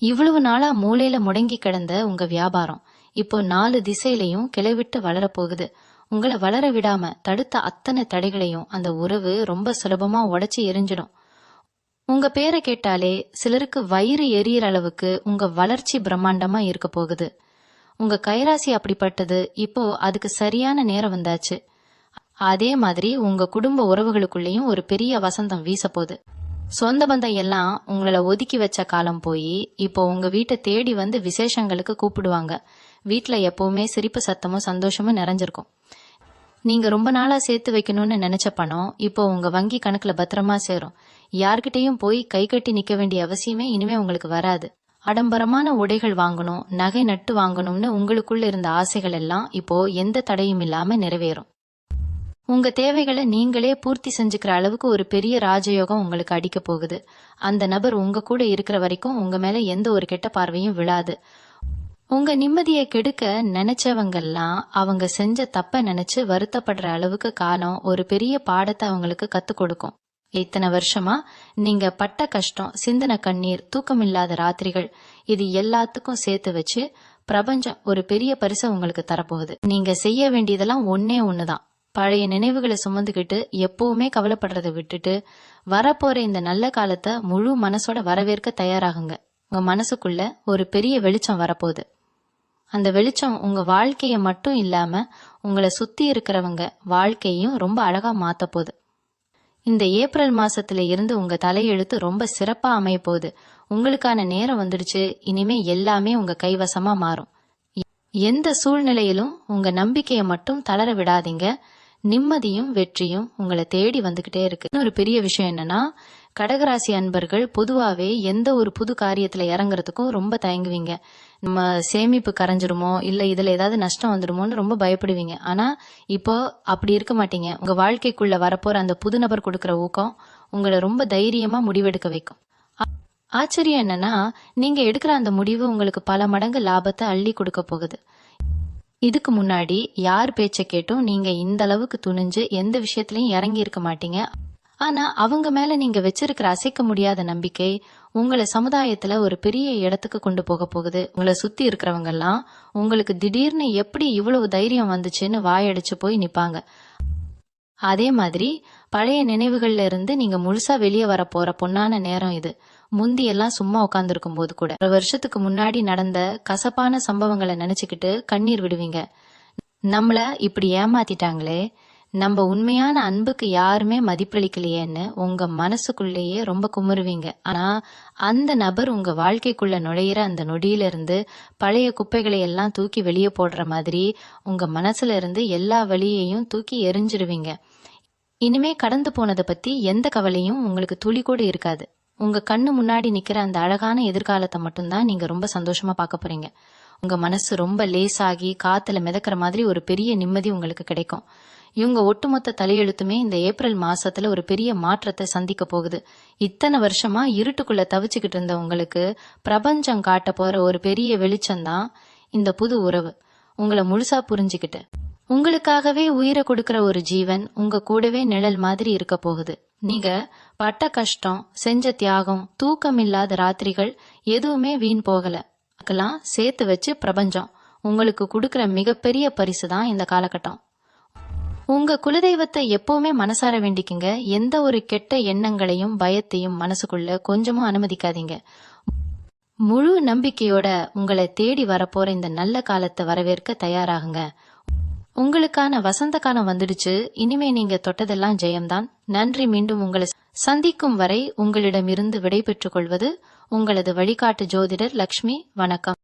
இவ்வளவு நாளா மூலையில முடங்கி கிடந்த உங்க வியாபாரம் இப்போ 4 திசையிலையும் கிளைவிட்டு வளரப்போகுது. உங்களை வளர விடாம தடுத்த அத்தனை தடைகளையும் அந்த உறவு ரொம்ப சுலபமா உடைச்சு எரிஞ்சிடும். உங்க பேரை கேட்டாலே சிலருக்கு வயிறு எரியற அளவுக்கு உங்க வளர்ச்சி பிரம்மாண்டமா இருக்க போகுது. உங்க கைராசி அப்படிப்பட்டது. இப்போ அதுக்கு சரியான நேரம் வந்தாச்சு. அதே மாதிரி உங்க குடும்ப உறவுகளுக்குள்ளேயும் ஒரு பெரிய வசந்தம் வீச போகுது. சொந்த பந்தம் எல்லாம் உங்களை ஒதுக்கி வச்ச காலம் போய் இப்போ உங்க வீட்டை தேடி வந்து விசேஷங்களுக்கு கூப்பிடுவாங்க. வீட்டுல எப்பவுமே சிரிப்பு சத்தமும் சந்தோஷமும் நிறைஞ்சிருக்கும். நீங்க ரொம்ப நாளா சேர்த்து வைக்கணும்னு நினைச்ச பணம் இப்போ உங்க வங்கி கணக்குல பத்திரமா சேரும். யார்கிட்டையும் போய் கை கட்டி நிக்க வேண்டிய அவசியமே இனிமே உங்களுக்கு வராது. ஆடம்பரமான உடைகள் வாங்கணும், நகை நட்டு வாங்கணும்னு உங்களுக்குள்ள இருந்த ஆசைகள் எல்லாம் இப்போ எந்த தடையும் இல்லாம நிறைவேறும். உங்க தேவைகளை நீங்களே பூர்த்தி செஞ்சுக்கிற அளவுக்கு ஒரு பெரிய ராஜயோகம் உங்களுக்கு அடிக்க போகுது. அந்த நபர் உங்க கூட இருக்கிற வரைக்கும் உங்க மேல எந்த ஒரு கெட்ட பார்வையும் விழாது. உங்க நிம்மதியை கெடுக்க நினைச்சவங்கெல்லாம் அவங்க செஞ்ச தப்ப நினைச்சு வருத்தப்படுற அளவுக்கு காலம் ஒரு பெரிய பாடத்தை அவங்களுக்கு கத்து கொடுக்கும். இத்தனை வருஷமா நீங்க பட்ட கஷ்டம், சிந்தன கண்ணீர், தூக்கமில்லாத ராத்திரிகள் இது எல்லாத்துக்கும் சேர்த்து வச்சு பிரபஞ்சம் ஒரு பெரிய பரிசை உங்களுக்கு தரப்போகுது. நீங்க செய்ய வேண்டியதெல்லாம் ஒன்னே ஒண்ணுதான். பழைய நினைவுகளை சுமந்துக்கிட்டு எப்பவுமே கவலைப்படுறதை விட்டுட்டு வரப்போற இந்த நல்ல காலத்தை முழு மனசோட வரவேற்க தயாராகுங்க. உங்க மனசுக்குள்ள ஒரு பெரிய வெளிச்சம் வரப்போகுது. அந்த வெளிச்சம் உங்க வாழ்க்கைய மட்டும் இல்லாம உங்களை சுத்தி இருக்கிறவங்க வாழ்க்கையும் ரொம்ப அழகா மாத்த போகுது. இந்த ஏப்ரல் மாசத்துல இருந்து உங்க தலையெழுத்து ரொம்ப சிறப்பா அமைய போகுது. உங்களுக்கான நேரம் வந்துடுச்சு. இனிமே எல்லாமே உங்க கைவசமா மாறும். எந்த சூழ்நிலையிலும் உங்க நம்பிக்கையை மட்டும் தளர விடாதீங்க. நிம்மதியும் வெற்றியும் உங்களை தேடி வந்துகிட்டே இருக்கு. இன்னொரு பெரிய விஷயம் என்னன்னா, கடகராசி அன்பர்கள் பொதுவாவே எந்த ஒரு புது காரியத்துல இறங்குறதுக்கும் ரொம்ப தயங்குவீங்க. நம்ம சேமிப்பு கரைஞ்சிருமோ, இல்ல இதுல ஏதாவது நஷ்டம் வந்துடுமோன்னு ரொம்ப பயப்படுவீங்க. ஆனா இப்போ அப்படி இருக்க மாட்டீங்க. உங்க வாழ்க்கைக்குள்ள வரப்போற அந்த புது நபர் கொடுக்கற ஊக்கம் உங்களை ரொம்ப தைரியமா முடிவெடுக்க வைக்கும். ஆச்சரியம் என்னன்னா, நீங்க எடுக்கிற அந்த முடிவு உங்களுக்கு பல மடங்கு லாபத்தை அள்ளி கொடுக்க போகுது. இதுக்கு முன்னாடி யார் பேச்ச கேட்டும் நீங்க இந்த அளவுக்கு துணிஞ்சு எந்த விஷயத்திலயும் இறங்கி இருக்க மாட்டீங்க. ஆனா அவங்க மேல நீங்க வச்சிருக்கிற அசைக்க முடியாத நம்பிக்கை உங்களை சமுதாயத்துல ஒரு பெரிய இடத்துக்கு கொண்டு போக போகுது. உங்களை சுத்தி இருக்கிறவங்க எல்லாம் உங்களுக்கு திடீர்னு எப்படி இவ்வளவு தைரியம் வந்துச்சுன்னு வாயடிச்சு போய் நிப்பாங்க. அதே மாதிரி பழைய நினைவுகள்ல இருந்து நீங்க முழுசா வெளியே வர போற பொன்னான நேரம் இது. முந்தி எல்லாம் சும்மா உட்கார்ந்துருக்கும் போது கூட ஒரு வருஷத்துக்கு முன்னாடி நடந்த கசப்பான சம்பவங்களை நினைச்சுக்கிட்டு கண்ணீர் விடுவீங்க. நம்மள இப்படி ஏமாத்திட்டாங்களே, நம்ம உண்மையான அன்புக்கு யாருமே மதிப்பளிக்கலையேன்னு உங்க மனசுக்குள்ளேயே ரொம்ப குமுறுவீங்க. ஆனா அந்த நபர் உங்க வாழ்க்கைக்குள்ள நுழையிற அந்த நொடியில இருந்து பழைய குப்பைகளை எல்லாம் தூக்கி வெளியே போடுற மாதிரி உங்க மனசுல இருந்து எல்லா வலியையும் தூக்கி எரிஞ்சிருவீங்க. இனிமே கடந்து போனதை பத்தி எந்த கவலையும் உங்களுக்கு துளி கூட இருக்காது. உங்க கண்ணு முன்னாடி நிக்கிற அந்த அழகான எதிர்காலத்தை மட்டும்தான் நீங்க ரொம்ப சந்தோஷமா பார்க்க போறீங்க. உங்க மனசு ரொம்ப லேசாகி காத்துல மிதக்கிற மாதிரி ஒரு பெரிய நிம்மதி உங்களுக்கு கிடைக்கும். இவங்க ஒட்டுமொத்த தலையெழுத்துமே இந்த ஏப்ரல் மாசத்துல ஒரு பெரிய மாற்றத்தை சந்திக்க போகுது. இத்தனை வருஷமா இருட்டுக்குள்ள தவிச்சுக்கிட்டு இருந்த உங்களுக்கு பிரபஞ்சம் காட்ட போற ஒரு பெரிய வெளிச்சம்தான் இந்த புது உறவு. உங்களை முழுசா புரிஞ்சுக்கிட்டு உங்களுக்காகவே உயிரை கொடுக்கிற ஒரு ஜீவன் உங்க கூடவே நிழல் மாதிரி இருக்க போகுது. நீங்க பட்ட கஷ்டம், செஞ்ச தியாகம், தூக்கம் இல்லாத ராத்திரிகள் எதுவுமே வீண் போகல. அதுக்கெல்லாம் சேர்த்து வச்சு பிரபஞ்சம் உங்களுக்கு கொடுக்கிற மிகப்பெரிய பரிசு தான் இந்த காலகட்டம். உங்க குலதெய்வத்தை எப்பவுமே மனசார வேண்டிக்குங்க. எந்த ஒரு கெட்ட எண்ணங்களையும் பயத்தையும் மனசுக்குள்ள கொஞ்சமும் அனுமதிக்காதீங்க. முழு நம்பிக்கையோட உங்களை தேடி வரப்போற இந்த நல்ல காலத்தை வரவேற்க தயாராகுங்க. உங்களுக்கான வசந்த காலம் வந்துடுச்சு. இனிமே நீங்க தொட்டதெல்லாம் ஜெயம்தான். நன்றி. மீண்டும் உங்களை சந்திக்கும் வரை உங்களிடமிருந்து விடை பெற்றுக் கொள்வது உங்களது வழிகாட்டு ஜோதிடர் லக்ஷ்மி. வணக்கம்.